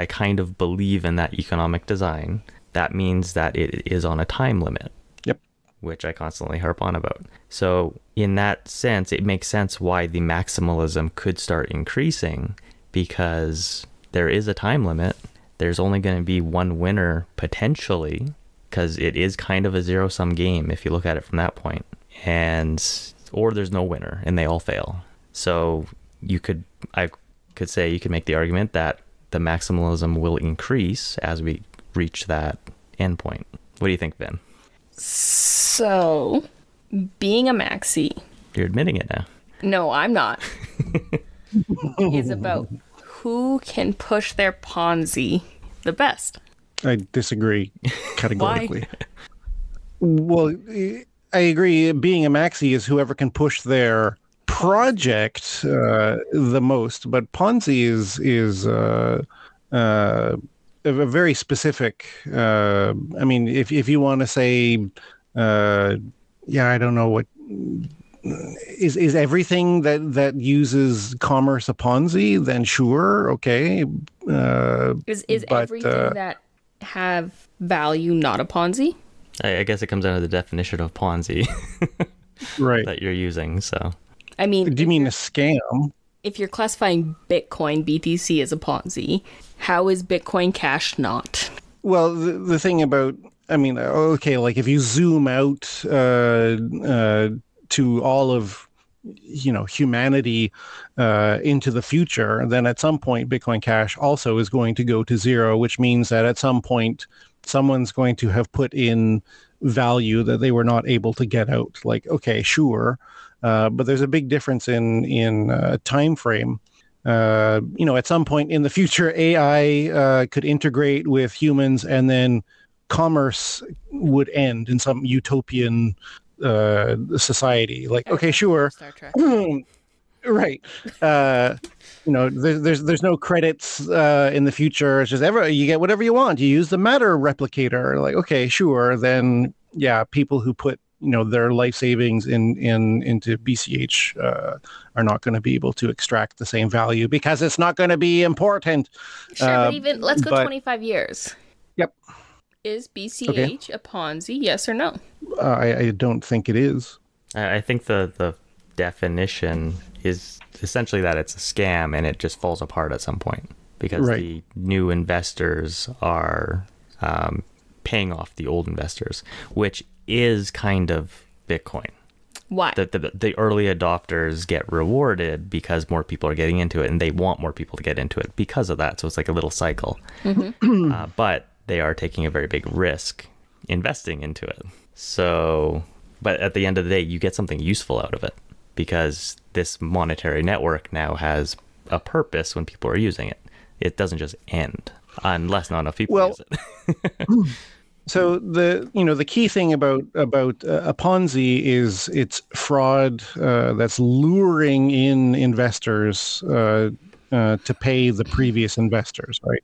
kind of believe in that economic design, that means that it is on a time limit. Yep. Which I constantly harp on about. So in that sense, it makes sense why the maximalism could start increasing, because there is a time limit. There's only going to be one winner potentially, because it is kind of a zero-sum game if you look at it from that point. Or there's no winner and they all fail. So I could say you could make the argument that the maximalism will increase as we reach that endpoint. What do you think, Vin? So, being a Maxi... You're admitting it now. No, I'm not. Is about who can push their Ponzi the best. I disagree categorically. Well, I agree. Being a Maxi is whoever can push their project the most, but Ponzi is a very specific. I mean, if you want to say, I don't know what is everything that uses commerce a Ponzi, then sure, okay. Is everything that have value not a Ponzi? I guess it comes down to the definition of Ponzi, right? That you're using. So, I mean, do you mean a scam? If you're classifying Bitcoin BTC as a Ponzi, how is Bitcoin Cash not? Well, the thing about, I mean, okay, like if you zoom out to all of, humanity into the future, then at some point Bitcoin Cash also is going to go to zero, which means that at some point someone's going to have put in value that they were not able to get out. Like, okay, sure, but there's a big difference in time frame. At some point in the future, AI could integrate with humans, and then commerce would end in some utopian society. Like, okay, sure. Star Trek. Right. There's no credits in the future. It's just you get whatever you want. You use the matter replicator. Like, okay, sure. Then people who put their life savings into BCH are not going to be able to extract the same value because it's not going to be important. Sure, but even let's go 25 years. Yep. Is BCH a Ponzi? Yes or no? I don't think it is. I think the definition is essentially that it's a scam and it just falls apart at some point because the new investors are paying off the old investors, which is kind of Bitcoin. Why? The early adopters get rewarded because more people are getting into it, and they want more people to get into it because of that. So it's like a little cycle. Mm-hmm. But they are taking a very big risk investing into it. So, but at the end of the day, you get something useful out of it because this monetary network now has a purpose when people are using it. It doesn't just end unless not enough people use it. So the key thing about a Ponzi is it's fraud that's luring in investors to pay the previous investors, right?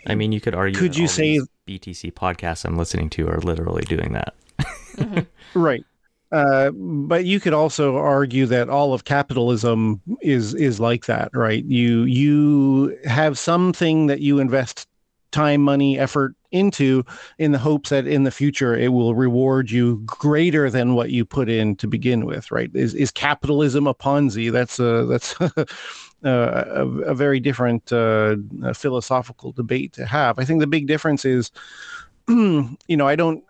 I mean, you could argue. Could you say BTC podcasts I'm listening to are literally doing that? Mm-hmm. Right. But you could also argue that all of capitalism is like that, right? You have something that you invest time, money, effort into in the hopes that in the future it will reward you greater than what you put in to begin with, right? Is capitalism a Ponzi? That's a very different philosophical debate to have. I think the big difference is, I don't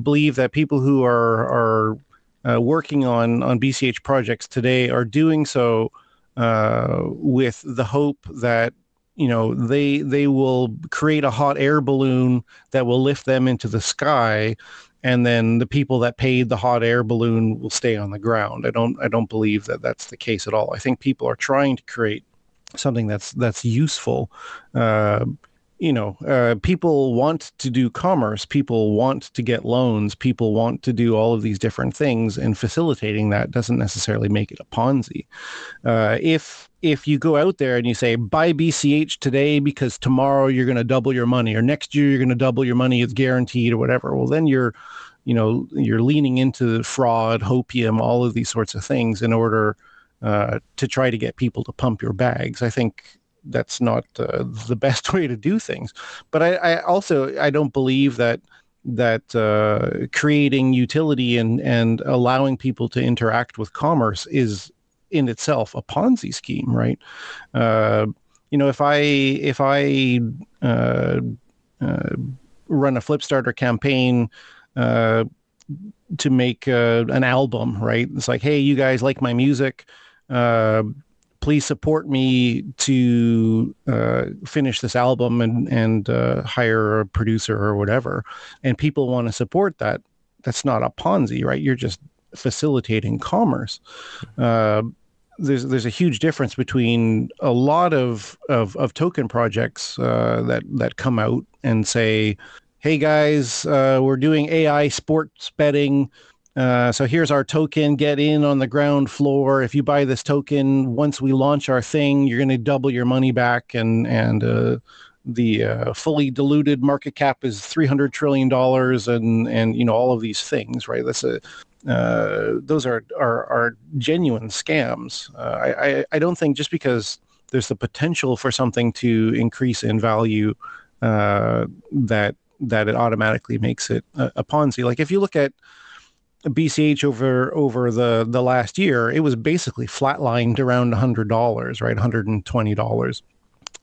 believe that people who are working on BCH projects today are doing so with the hope that they will create a hot air balloon that will lift them into the sky, and then the people that paid the hot air balloon will stay on the ground. I don't believe that that's the case at all. I think people are trying to create something that's useful. People want to do commerce, people want to get loans, people want to do all of these different things, and facilitating that doesn't necessarily make it a Ponzi. If you go out there and you say, buy BCH today because tomorrow you're going to double your money, or next year you're going to double your money, it's guaranteed, or whatever, well, then you're leaning into fraud, hopium, all of these sorts of things in order to try to get people to pump your bags. I think that's not the best way to do things. But I also don't believe that creating utility and allowing people to interact with commerce is in itself a Ponzi scheme, right? If I run a Flipstarter campaign, make an album, right? It's like, hey, you guys like my music, please support me to finish this album and hire a producer or whatever. And people want to support that. That's not a Ponzi, right? You're just facilitating commerce. There's a huge difference between a lot of token projects that come out and say, hey guys, we're doing AI sports betting. So here's our token, get in on the ground floor. If you buy this token, once we launch our thing, you're going to double your money back. And the fully diluted market cap is $300 trillion and all of these things, right? Those are genuine scams. I don't think just because there's the potential for something to increase in value that it automatically makes it a Ponzi. Like if you look at BCH over the last year, it was basically flatlined around $100, right? $120.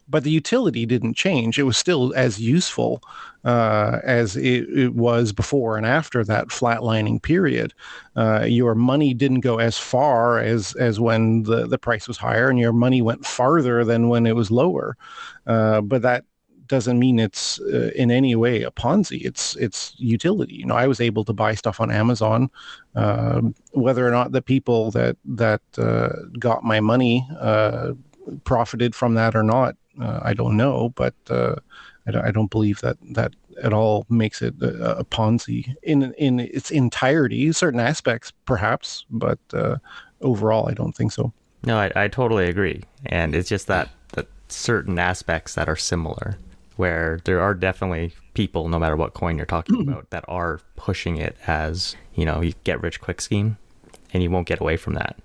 But the utility didn't change. It was still as useful as it was before and after that flatlining period. Your money didn't go as far as when the price was higher, and your money went farther than when it was lower. But that doesn't mean it's in any way a Ponzi. It's utility. I was able to buy stuff on Amazon. Whether or not the people that got my money profited from that or not, I don't know, but I don't believe that at all makes it a Ponzi in its entirety. Certain aspects, perhaps, but overall, I don't think so. No, I totally agree, and it's just that certain aspects that are similar, where there are definitely people, no matter what coin you're talking about, that are pushing it as you get rich quick scheme, and you won't get away from that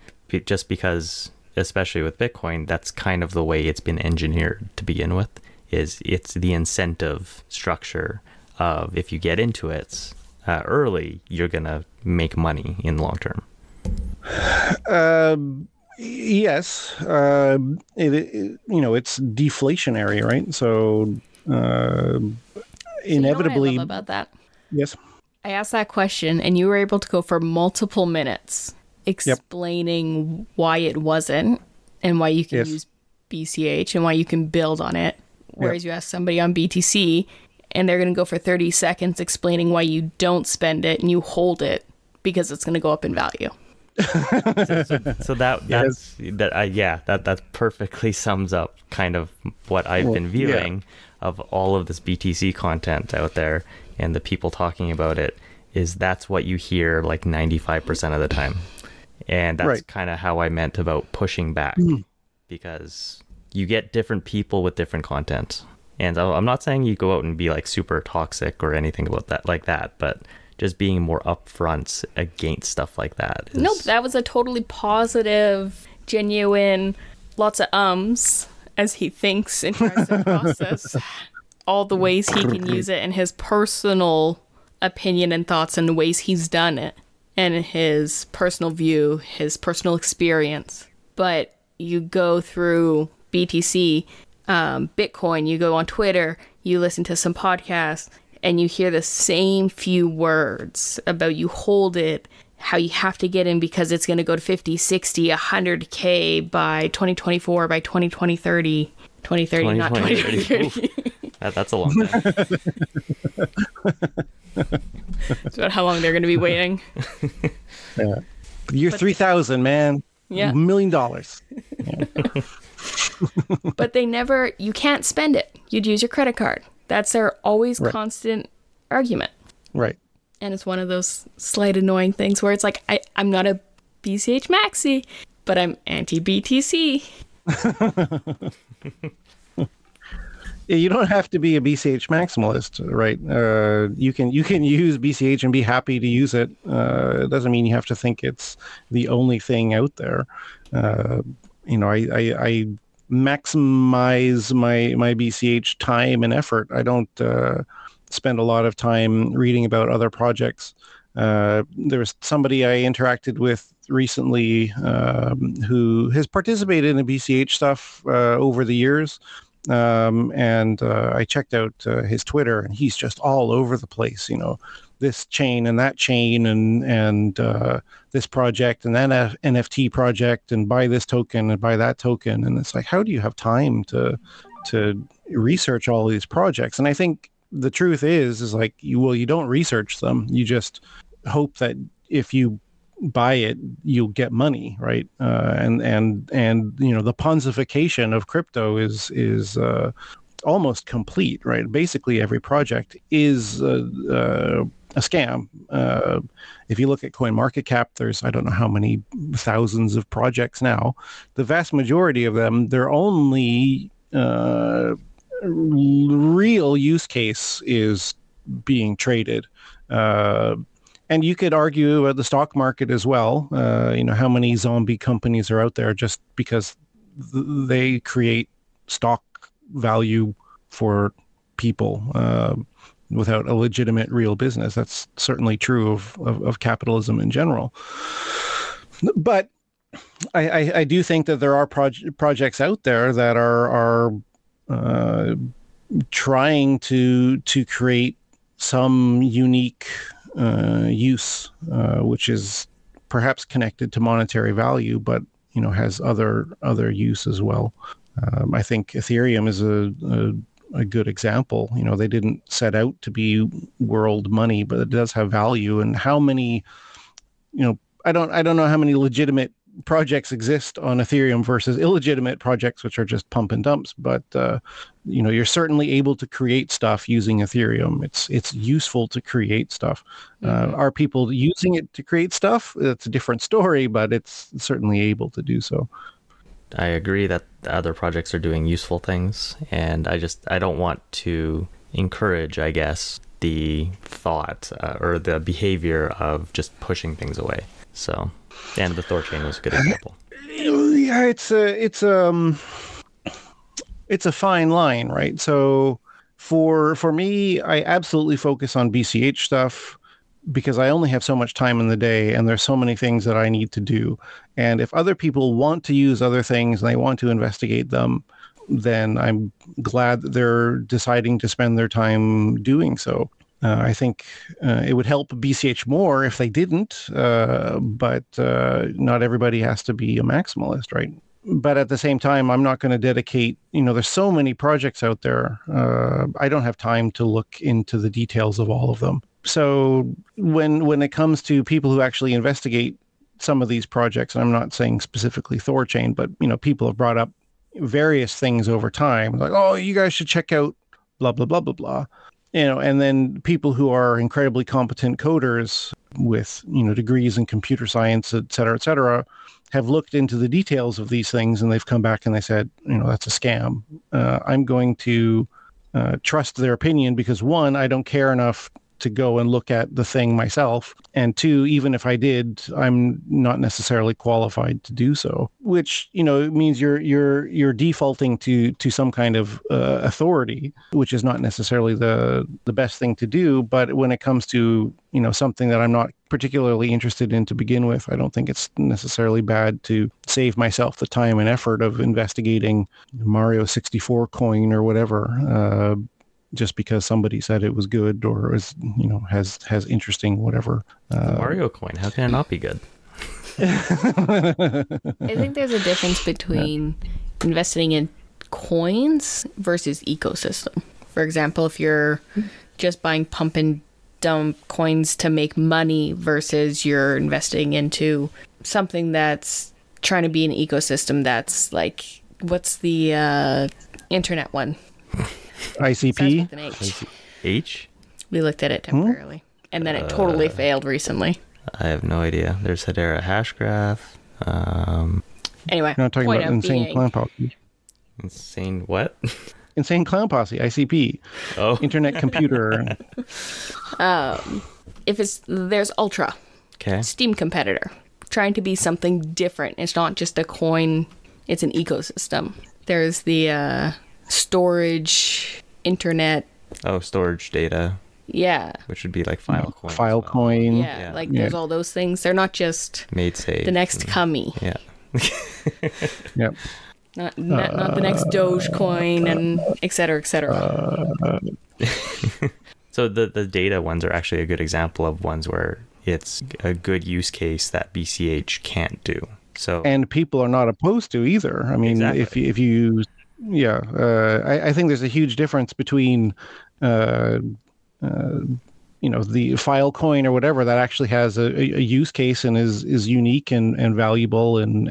just because. Especially with Bitcoin, that's kind of the way it's been engineered to begin with. It's the incentive structure of if you get into it early, you're gonna make money in the long term. Yes, it's deflationary, right? So inevitably, you know what I love about that? Yes, I asked that question, and you were able to go for multiple minutes explaining why it wasn't and why you can use BCH and why you can build on it. Whereas you ask somebody on BTC and they're going to go for 30 seconds explaining why you don't spend it and you hold it because it's going to go up in value. So that perfectly sums up kind of what I've been viewing of all of this BTC content out there, and the people talking about it is that's what you hear like 95% of the time. And that's kind of how I meant about pushing back, because you get different people with different content. And I'm not saying you go out and be like super toxic or anything about that like that, but just being more upfront against stuff like that. Nope, that was a totally positive, genuine, lots of as he thinks and tries to process all the ways he can use it and his personal opinion and thoughts and the ways he's done it. And his personal view, his personal experience. But you go through BTC, Bitcoin, you go on Twitter, you listen to some podcasts, and you hear the same few words about you hold it, how you have to get in because it's going to go to 50, 60, 100K by 2024, by 2030, 2030, not 2030. That's a long time. That's about how long they're going to be waiting. Year 3000, man. Yeah. $1 million. But you can't spend it. You'd use your credit card. That's their always constant argument. Right. And it's one of those slight annoying things where it's like, I'm not a BCH Maxi, but I'm anti-BTC. You don't have to be a BCH maximalist, right? You can use BCH and be happy to use it. It doesn't mean you have to think it's the only thing out there. I maximize my BCH time and effort. I don't spend a lot of time reading about other projects. There was somebody I interacted with recently who has participated in BCH stuff over the years. And I checked out his Twitter, and he's just all over the place. This chain and that chain, and this project and that NFT project, and buy this token and buy that token. And it's like, how do you have time to research all these projects? And I think the truth is like, you don't research them. You just hope that if you buy it, you'll get money, right? And the Ponzification of crypto is almost complete, right? Basically, every project is a scam. If you look at CoinMarketCap, there's I don't know how many thousands of projects now. The vast majority of them, their only real use case is being traded. And you could argue about the stock market as well. How many zombie companies are out there just because they create stock value for people without a legitimate real business. That's certainly true of capitalism in general. But I do think that there are projects out there that are trying to create some unique use, which is perhaps connected to monetary value, but has other use as well. I think Ethereum is a good example. They didn't set out to be world money, but it does have value. And how many, I don't know how many legitimate projects exist on Ethereum versus illegitimate projects, which are just pump and dumps. But you're certainly able to create stuff using Ethereum. It's useful to create stuff. Are people using it to create stuff? It's a different story, but it's certainly able to do so. I agree that the other projects are doing useful things, and I don't want to encourage, I guess, the thought or the behavior of just pushing things away. So, and the Thorchain was a good example. Yeah, it's a fine line, right? So for me, I absolutely focus on BCH stuff because I only have so much time in the day, and there's so many things that I need to do. And if other people want to use other things and they want to investigate them, then I'm glad that they're deciding to spend their time doing so. I think it would help BCH more if they didn't, but not everybody has to be a maximalist, right? But at the same time, I'm not going to dedicate, there's so many projects out there. I don't have time to look into the details of all of them. So when it comes to people who actually investigate some of these projects, and I'm not saying specifically Thorchain, but people have brought up various things over time, like, oh, you guys should check out blah blah blah blah blah, and then people who are incredibly competent coders with degrees in computer science, et cetera, have looked into the details of these things, and they've come back and they said, that's a scam. I'm going to trust their opinion because, one, I don't care enough to go and look at the thing myself, and two, even if I did, I'm not necessarily qualified to do so. Which means you're defaulting to some kind of authority, which is not necessarily the best thing to do. But when it comes to something that I'm not particularly interested in to begin with, I don't think it's necessarily bad to save myself the time and effort of investigating Mario 64 coin or whatever. Just because somebody said it was good or is has interesting whatever. Mario coin, how can it not be good? I think there's a difference between investing in coins versus ecosystem. For example, if you're just buying pump and dump coins to make money versus you're investing into something that's trying to be an ecosystem that's like, what's the internet one? ICP? With an H? We looked at it temporarily. And then it totally failed recently. I have no idea. There's Hedera Hashgraph. Anyway, you're not talking about Insane Clown Posse. Insane what? Insane Clown Posse, ICP. Oh. Internet computer. There's Ultra. Okay. Steam competitor. Trying to be something different. It's not just a coin. It's an ecosystem. There's the storage, internet. Oh, storage data. Yeah. Which would be like Filecoin. Filecoin. Yeah, there's all those things. They're not just Made safe. the next Cummy. Yeah. Yep. Not the next Dogecoin and et cetera, et cetera. So the data ones are actually a good example of ones where it's a good use case that BCH can't do. So, and people are not opposed to either. I mean, exactly. if you I think there's a huge difference between the file coin or whatever that actually has a use case and is unique and valuable, and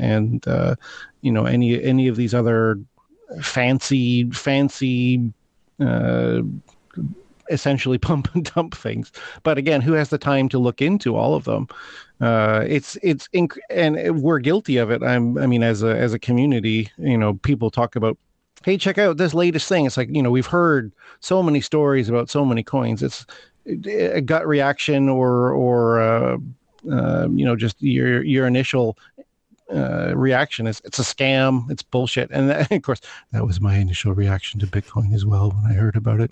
any of these other fancy essentially pump and dump things. But again, who has the time to look into all of them? And we're guilty of it. I mean, as a community, people talk about, hey, check out this latest thing. It's like, we've heard so many stories about so many coins. It's a gut reaction or just your initial reaction is it's a scam, it's bullshit. And that, of course, that was my initial reaction to Bitcoin as well when I heard about it.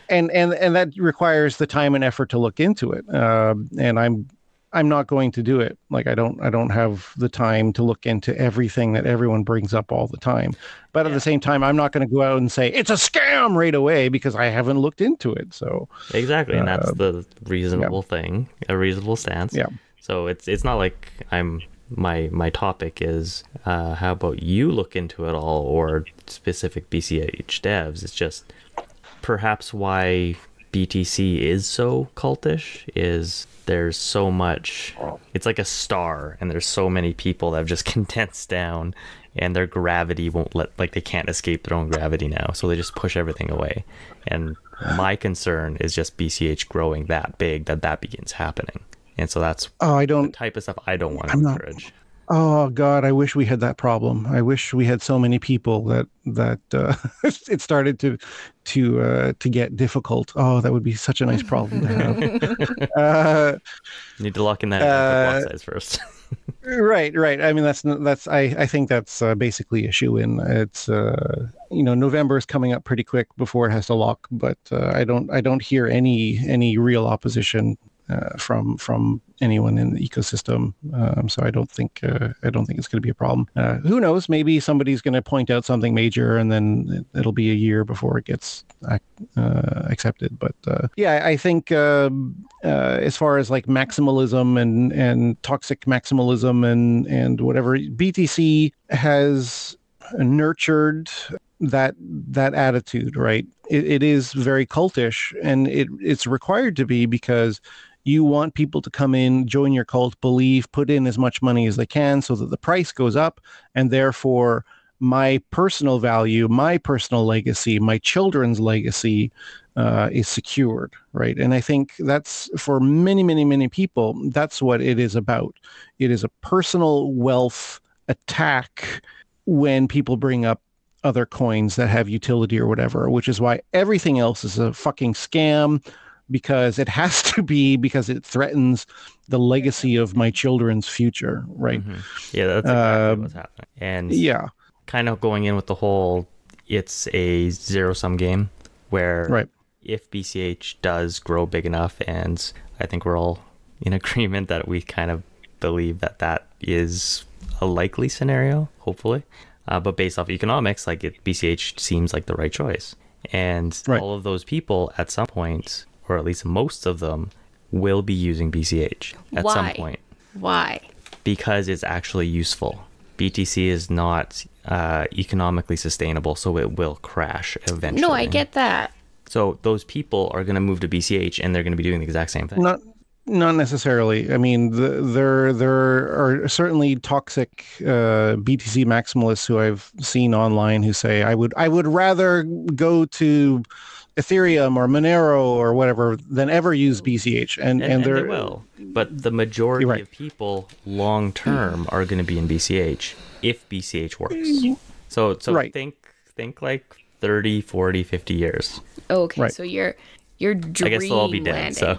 And that requires the time and effort to look into it. And I'm not going to do it. Like I don't have the time to look into everything that everyone brings up all the time. But at the same time, I'm not going to go out and say it's a scam right away because I haven't looked into it. So exactly, and that's the reasonable thing, a reasonable stance. Yeah. So it's not like my topic is how about you look into it all or specific BCH devs. It's just perhaps why BTC is so cultish is there's so much, it's like a star and there's so many people that have just condensed down and their gravity won't they can't escape their own gravity now. So they just push everything away. And my concern is just BCH growing that big that begins happening. And so that's the type of stuff I don't want to encourage. Oh God, I wish we had that problem. I wish we had so many people that it started to get difficult. Oh, that would be such a nice problem to have. Need to lock in that block size first. Right. I mean, I think that's basically a shoe-in. It's November is coming up pretty quick before it has to lock, but I don't hear any real opposition from anyone in the ecosystem, so I don't think it's going to be a problem. Who knows? Maybe somebody's going to point out something major, and then it'll be a year before it gets accepted. But I think as far as like maximalism and toxic maximalism and whatever, BTC has nurtured that attitude, right? It is very cultish, and it's required to be because you want people to come in, join your cult, believe, put in as much money as they can so that the price goes up, and therefore my personal value, my personal legacy, my children's legacy is secured, right? And I think that's, for many, many, many people, that's what it is about. It is a personal wealth attack when people bring up other coins that have utility or whatever, which is why everything else is a fucking scam, because it has to be, because it threatens the legacy of my children's future, right? Mm-hmm. Yeah, that's exactly what's happening. And kind of going in with the whole, it's a zero-sum game where if BCH does grow big enough, and I think we're all in agreement that we kind of believe that is a likely scenario, hopefully. But based off economics, BCH seems like the right choice. And all of those people at some point, or at least most of them, will be using BCH at some point. Why? Because it's actually useful. BTC is not economically sustainable, so it will crash eventually. No, I get that. So those people are going to move to BCH, and they're going to be doing the exact same thing. Not necessarily. I mean, there are certainly toxic BTC maximalists who I've seen online who say, I would rather go to Ethereum or Monero or whatever than ever use BCH. And they will. But the majority of people long term are going to be in BCH if BCH works. So think like 30, 40, 50 years. Okay, so you're dream I guess they'll all be dead, so.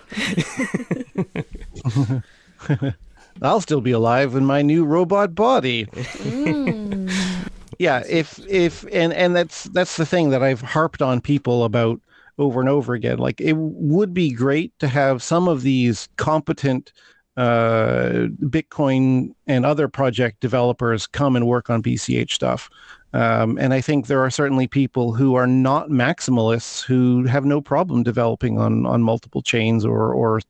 I'll still be alive in my new robot body. Yeah, and that's the thing that I've harped on people about over and over again. Like, it would be great to have some of these competent Bitcoin and other project developers come and work on BCH stuff. And I think there are certainly people who are not maximalists who have no problem developing on multiple chains or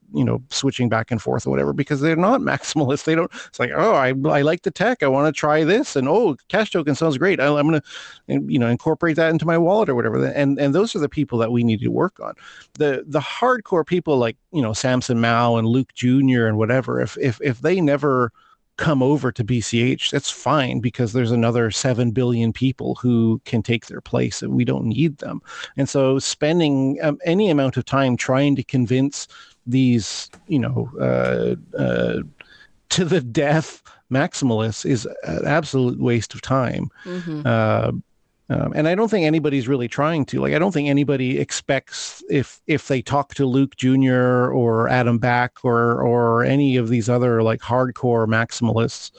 switching back and forth or whatever, because they're not maximalists. They don't. It's like, oh, I like the tech. I want to try this, and cash token sounds great. I'm going to incorporate that into my wallet or whatever. And those are the people that we need to work on. The hardcore people like Samson Mao and Luke Jr. and whatever. If they never come over to BCH, that's fine, because there's another 7 billion people who can take their place and we don't need them. And so spending any amount of time trying to convince these, to the death maximalists is an absolute waste of time. Mm-hmm. And I don't think anybody's really trying to. Like, I don't think anybody expects if they talk to Luke Jr. or Adam Back or any of these other like hardcore maximalists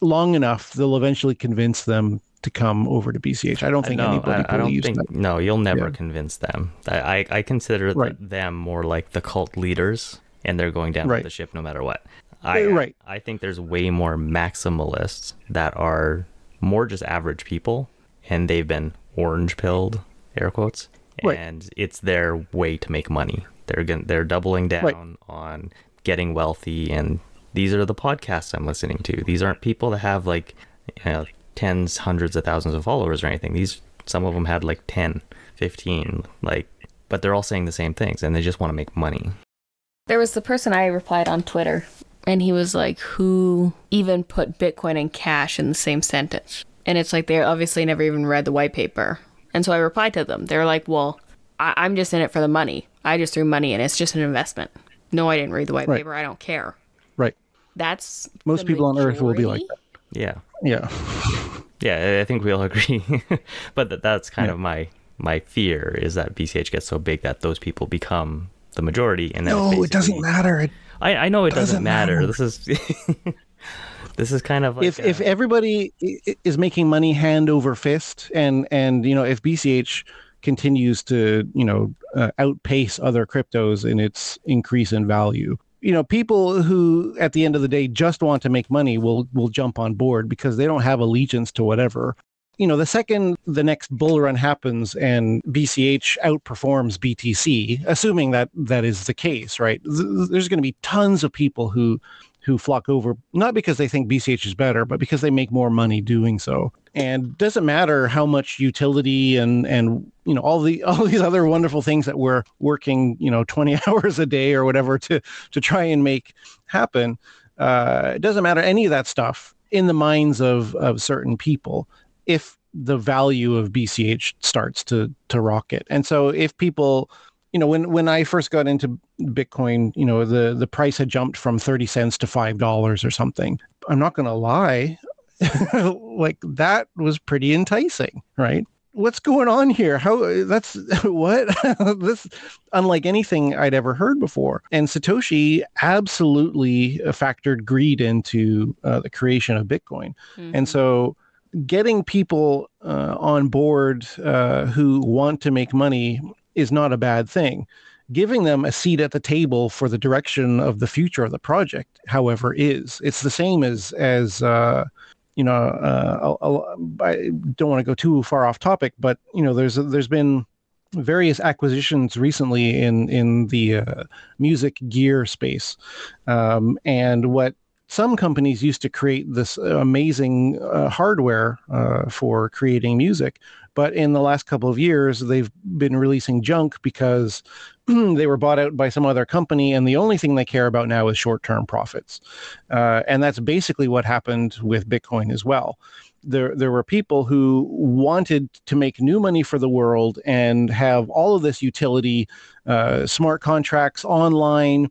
long enough, they'll eventually convince them to come over to BCH. I don't think anybody believes that. No, you'll never convince them. I consider them more like the cult leaders, and they're going down with the ship no matter what. I think there's way more maximalists that are more just average people, and they've been orange pilled, air quotes, and it's their way to make money. They're doubling down on getting wealthy, and these are the podcasts I'm listening to. These aren't people that have like tens, hundreds of thousands of followers or anything. Some of them had like 10, 15, but they're all saying the same things, and they just want to make money. There was the person I replied on Twitter, and he was like, who even put Bitcoin and cash in the same sentence? And it's like, they obviously never even read the white paper. And so I replied to them. They're like, well, I'm just in it for the money. I just threw money in. It's just an investment. No, I didn't read the white paper. I don't care. Right. That's most people on Earth will be like that. Yeah. Yeah. Yeah, I think we all agree. But that's kind of my fear, is that BCH gets so big that those people become the majority. And no, it doesn't matter. I know it doesn't matter. This is kind of like if everybody is making money hand over fist, and if BCH continues to outpace other cryptos in its increase in value, people who at the end of the day just want to make money will jump on board, because they don't have allegiance to whatever. The second the next bull run happens and BCH outperforms BTC, assuming that is the case, right? There's going to be tons of people who flock over, not because they think BCH is better, but because they make more money doing so. And doesn't matter how much utility and all these other wonderful things that we're working 20 hours a day or whatever to try and make happen. It doesn't matter any of that stuff in the minds of certain people if the value of BCH starts to rocket. And so if people, when I first got into Bitcoin, the price had jumped from 30 cents to $5 or something. I'm not going to lie. Like, that was pretty enticing, right? What's going on here? That's what? This unlike anything I'd ever heard before. And Satoshi absolutely factored greed into the creation of Bitcoin. Mm-hmm. And so getting people on board who want to make money is not a bad thing. Giving them a seat at the table for the direction of the future of the project, however, is. It's the same as I don't want to go too far off topic, but there's been various acquisitions recently in the music gear space, and what some companies used to create this amazing hardware for creating music, but in the last couple of years, they've been releasing junk because they were bought out by some other company, and the only thing they care about now is short-term profits. And that's basically what happened with Bitcoin as well. There were people who wanted to make new money for the world and have all of this utility, smart contracts online,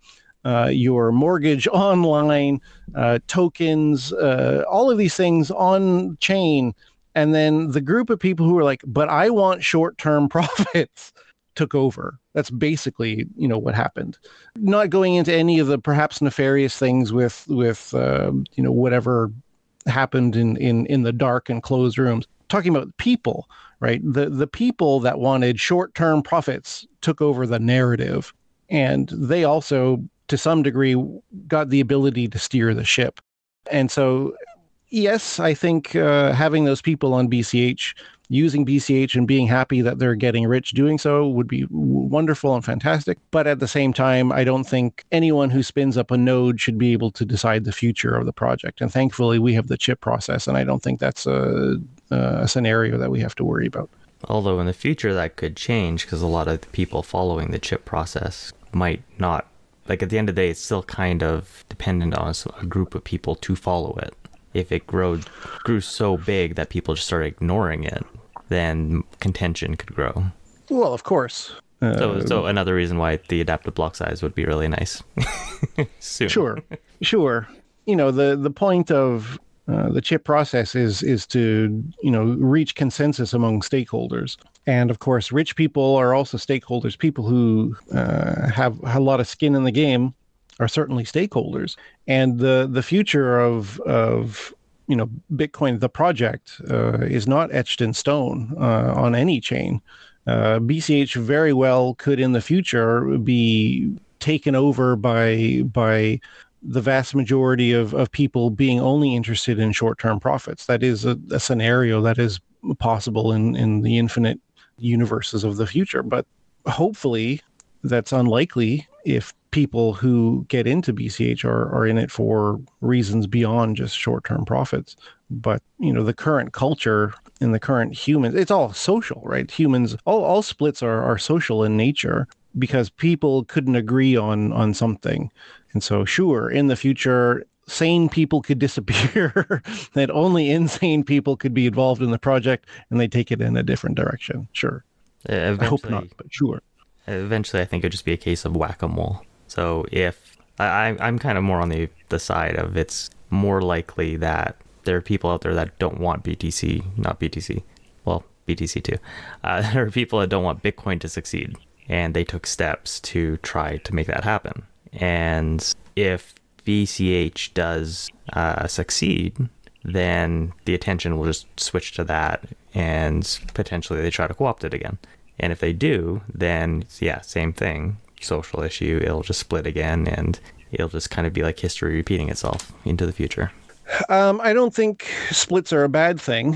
your mortgage online, tokens, all of these things on chain. And then the group of people who were like, but I want short-term profits, took over. That's basically, what happened. Not going into any of the perhaps nefarious things with whatever happened in the dark and closed rooms. Talking about people, right? The people that wanted short-term profits took over the narrative, and they also to some degree, got the ability to steer the ship. And so, yes, I think having those people on BCH, using BCH and being happy that they're getting rich doing so would be wonderful and fantastic. But at the same time, I don't think anyone who spins up a node should be able to decide the future of the project. And thankfully, we have the chip process, and I don't think that's a scenario that we have to worry about. Although in the future that could change, because a lot of the people following the chip process might not. Like, at the end of the day, it's still kind of dependent on a group of people to follow it. If it grew so big that people just started ignoring it, then contention could grow. Well, of course. So another reason why the adaptive block size would be really nice. Soon. Sure. You know, the point of the chip process is to, reach consensus among stakeholders. And of course, rich people are also stakeholders. People who have a lot of skin in the game are certainly stakeholders. And the future of Bitcoin, the project, is not etched in stone on any chain. BCH very well could in the future be taken over by the vast majority of people being only interested in short-term profits. That is a scenario that is possible in the infinite universes of the future. But hopefully that's unlikely if people who get into BCH are in it for reasons beyond just short-term profits. But, the current culture and the current humans, it's all social, right? Humans, all splits are social in nature because people couldn't agree on something. And so, sure, in the future, sane people could disappear, that only insane people could be involved in the project, and they take it in a different direction. Sure. I hope not, but sure. Eventually, I think it would just be a case of whack-a-mole. So if I'm kind of more on the side of it's more likely that there are people out there that don't want BTC, not BTC, well, BTC too. There are people that don't want Bitcoin to succeed, and they took steps to try to make that happen. And if BCH does succeed, then the attention will just switch to that, and potentially they try to co-opt it again. And if they do, then yeah, same thing. Social issue, it'll just split again, and it'll just kind of be like history repeating itself into the future. I don't think splits are a bad thing.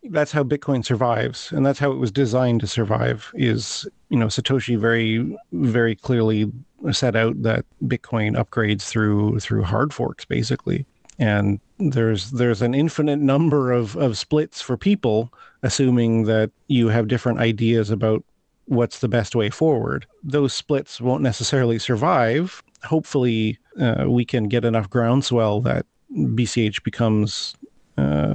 That's how Bitcoin survives, and that's how it was designed to survive. Is Satoshi very, very clearly set out that Bitcoin upgrades through hard forks, basically. And there's an infinite number of splits for people, assuming that you have different ideas about what's the best way forward. Those splits won't necessarily survive. Hopefully, we can get enough groundswell that BCH becomes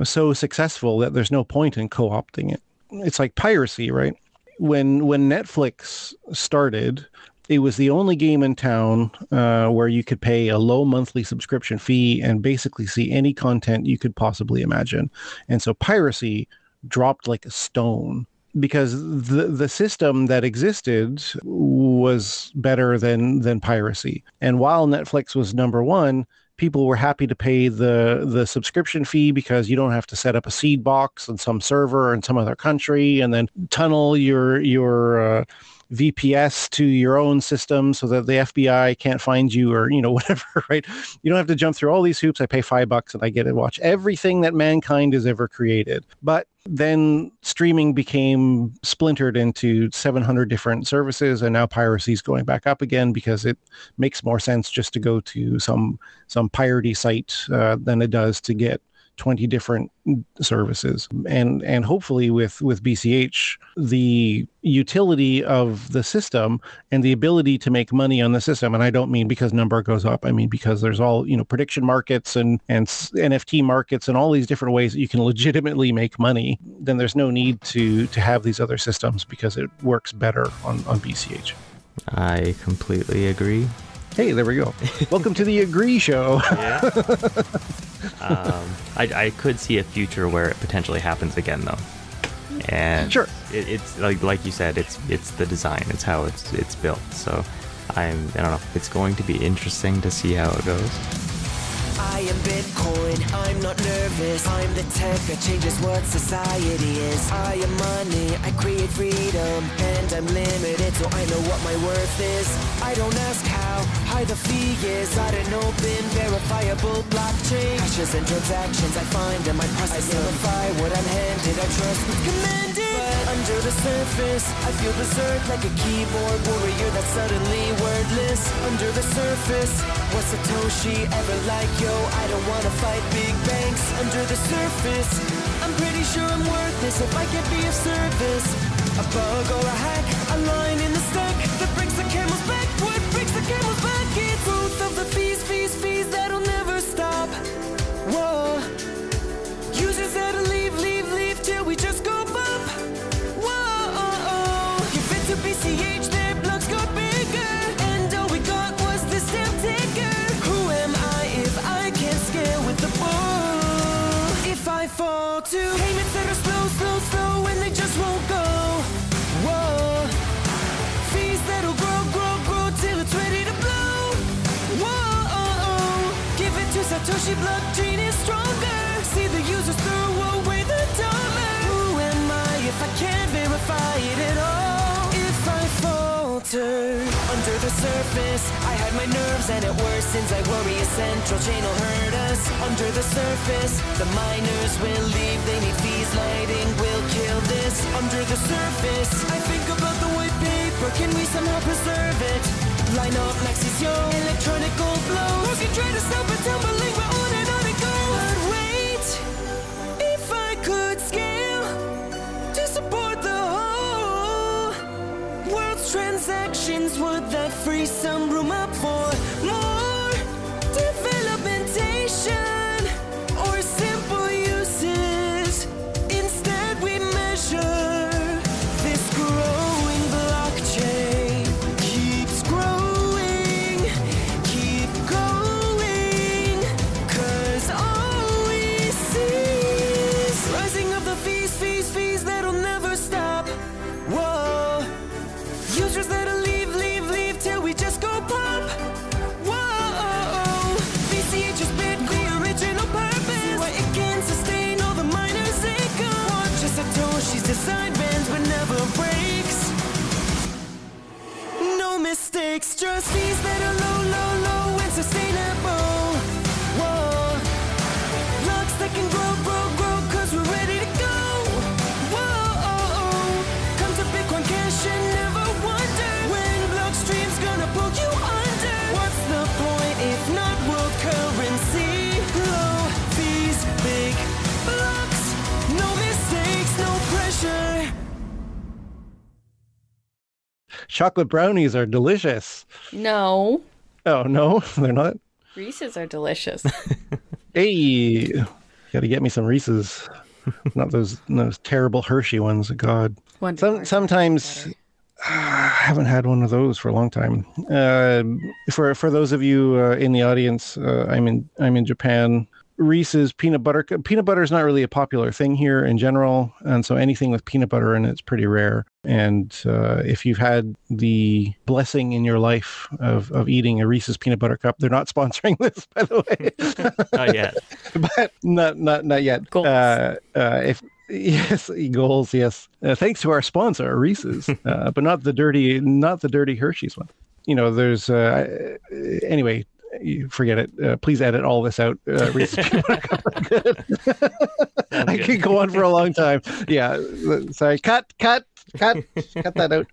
so successful that there's no point in co-opting it. It's like piracy, right? When Netflix started, it was the only game in town where you could pay a low monthly subscription fee and basically see any content you could possibly imagine. And so piracy dropped like a stone, because the system that existed was better than piracy. And while Netflix was number one, people were happy to pay the subscription fee because you don't have to set up a seed box on some server in some other country and then tunnel your VPS to your own system so that the FBI can't find you, or whatever, right? You don't have to jump through all these hoops. I pay $5 and I get to watch everything that mankind has ever created. But then streaming became splintered into 700 different services, and now piracy is going back up again because it makes more sense just to go to some piratey site than it does to get 20 different services. And hopefully with BCH, the utility of the system and the ability to make money on the system, and I don't mean because number goes up, I mean because there's all, prediction markets and NFT markets and all these different ways that you can legitimately make money, then there's no need to have these other systems because it works better on BCH. I completely agree. Hey, there we go. Welcome to the Agree Show. Yeah. I could see a future where it potentially happens again, though. And sure, it's like you said, it's the design, it's how it's built. So I don't know. It's going to be interesting to see how it goes. I am Bitcoin, I'm not nervous. I'm the tech that changes what society is. I am money, I create freedom, and I'm limited, so I know what my worth is. I don't ask how high the fee is. Got an open, verifiable blockchain. Hashes and transactions I find in my process. I verify what I'm handed, I trust what's commanded. But under the surface, I feel berserk like a keyboard warrior that's suddenly wordless. Under the surface, was Satoshi ever like, yo, I don't wanna fight big banks. Under the surface, I'm pretty sure I'm worthless if I can be of service. A bug or a hack, a line in the stack that breaks the camel's back. What breaks the camel's back? It's both of the fees that'll never stop. Whoa. Users that'll leave till we just go bump. Whoa. Give it to BCH, their blocks got bigger, and all we got was this damn ticker. Who am I if I can't scale with the bull? If I fall to payments that are slow, and they just won't go. Whoa. Fees that'll grow till it's ready to blow. Whoa. Give it to Satoshi, blockchain is stronger. See the users throw away the dollar. Who am I if I can't verify it at all? If I falter under the surface, I hide my nerves and it worsens. I worry a central chain will hurt us. Under the surface, the miners will leave. They need fees, lighting will kill this. Under the surface, I think about the white paper. Can we somehow preserve it? Line up Maxi's yo, electronic gold blows. Who can try to stop it tumbling, but on it goes. But wait, if I could scale to support the whole world's transactions, would that free some room up for more developmentation or simple uses? Instead we measure this growing blockchain. Keeps growing, keep going, 'cause all we see is rising of the fees that'll never stop. Whoa. Users that'll leave till we just go pop. Whoa. BCH has been the original purpose. See why it can sustain all the miners' income. Watch as Satoshi's design bends but never breaks. No mistakes, just fees that are low and sustainable. Whoa. Blocks that can grow, 'cause we're ready to go. Whoa. Come to Bitcoin Cash and never wonder when Blockstream's gonna pull you under. What's the point if not world currency? Low fees, big blocks, no mistakes, no pressure. Chocolate brownies are delicious. No. Oh, no, they're not? Reese's are delicious. Hey, gotta get me some Reese's. Not those terrible Hershey ones. God. Sometimes I haven't had one of those for a long time. For those of you in the audience, I'm in Japan. Reese's peanut butter is not really a popular thing here in general, and so anything with peanut butter in it's pretty rare. And if you've had the blessing in your life of eating a Reese's peanut butter cup, they're not sponsoring this, by the way. Not yet. But not yet. Yes, goals. Yes. Thanks to our sponsor, Reese's, but not the dirty Hershey's one. You know, there's anyway. Forget it. Please edit all this out. Reese's peanut butter cup are good. I could go on for a long time. Yeah. Sorry. Cut that out.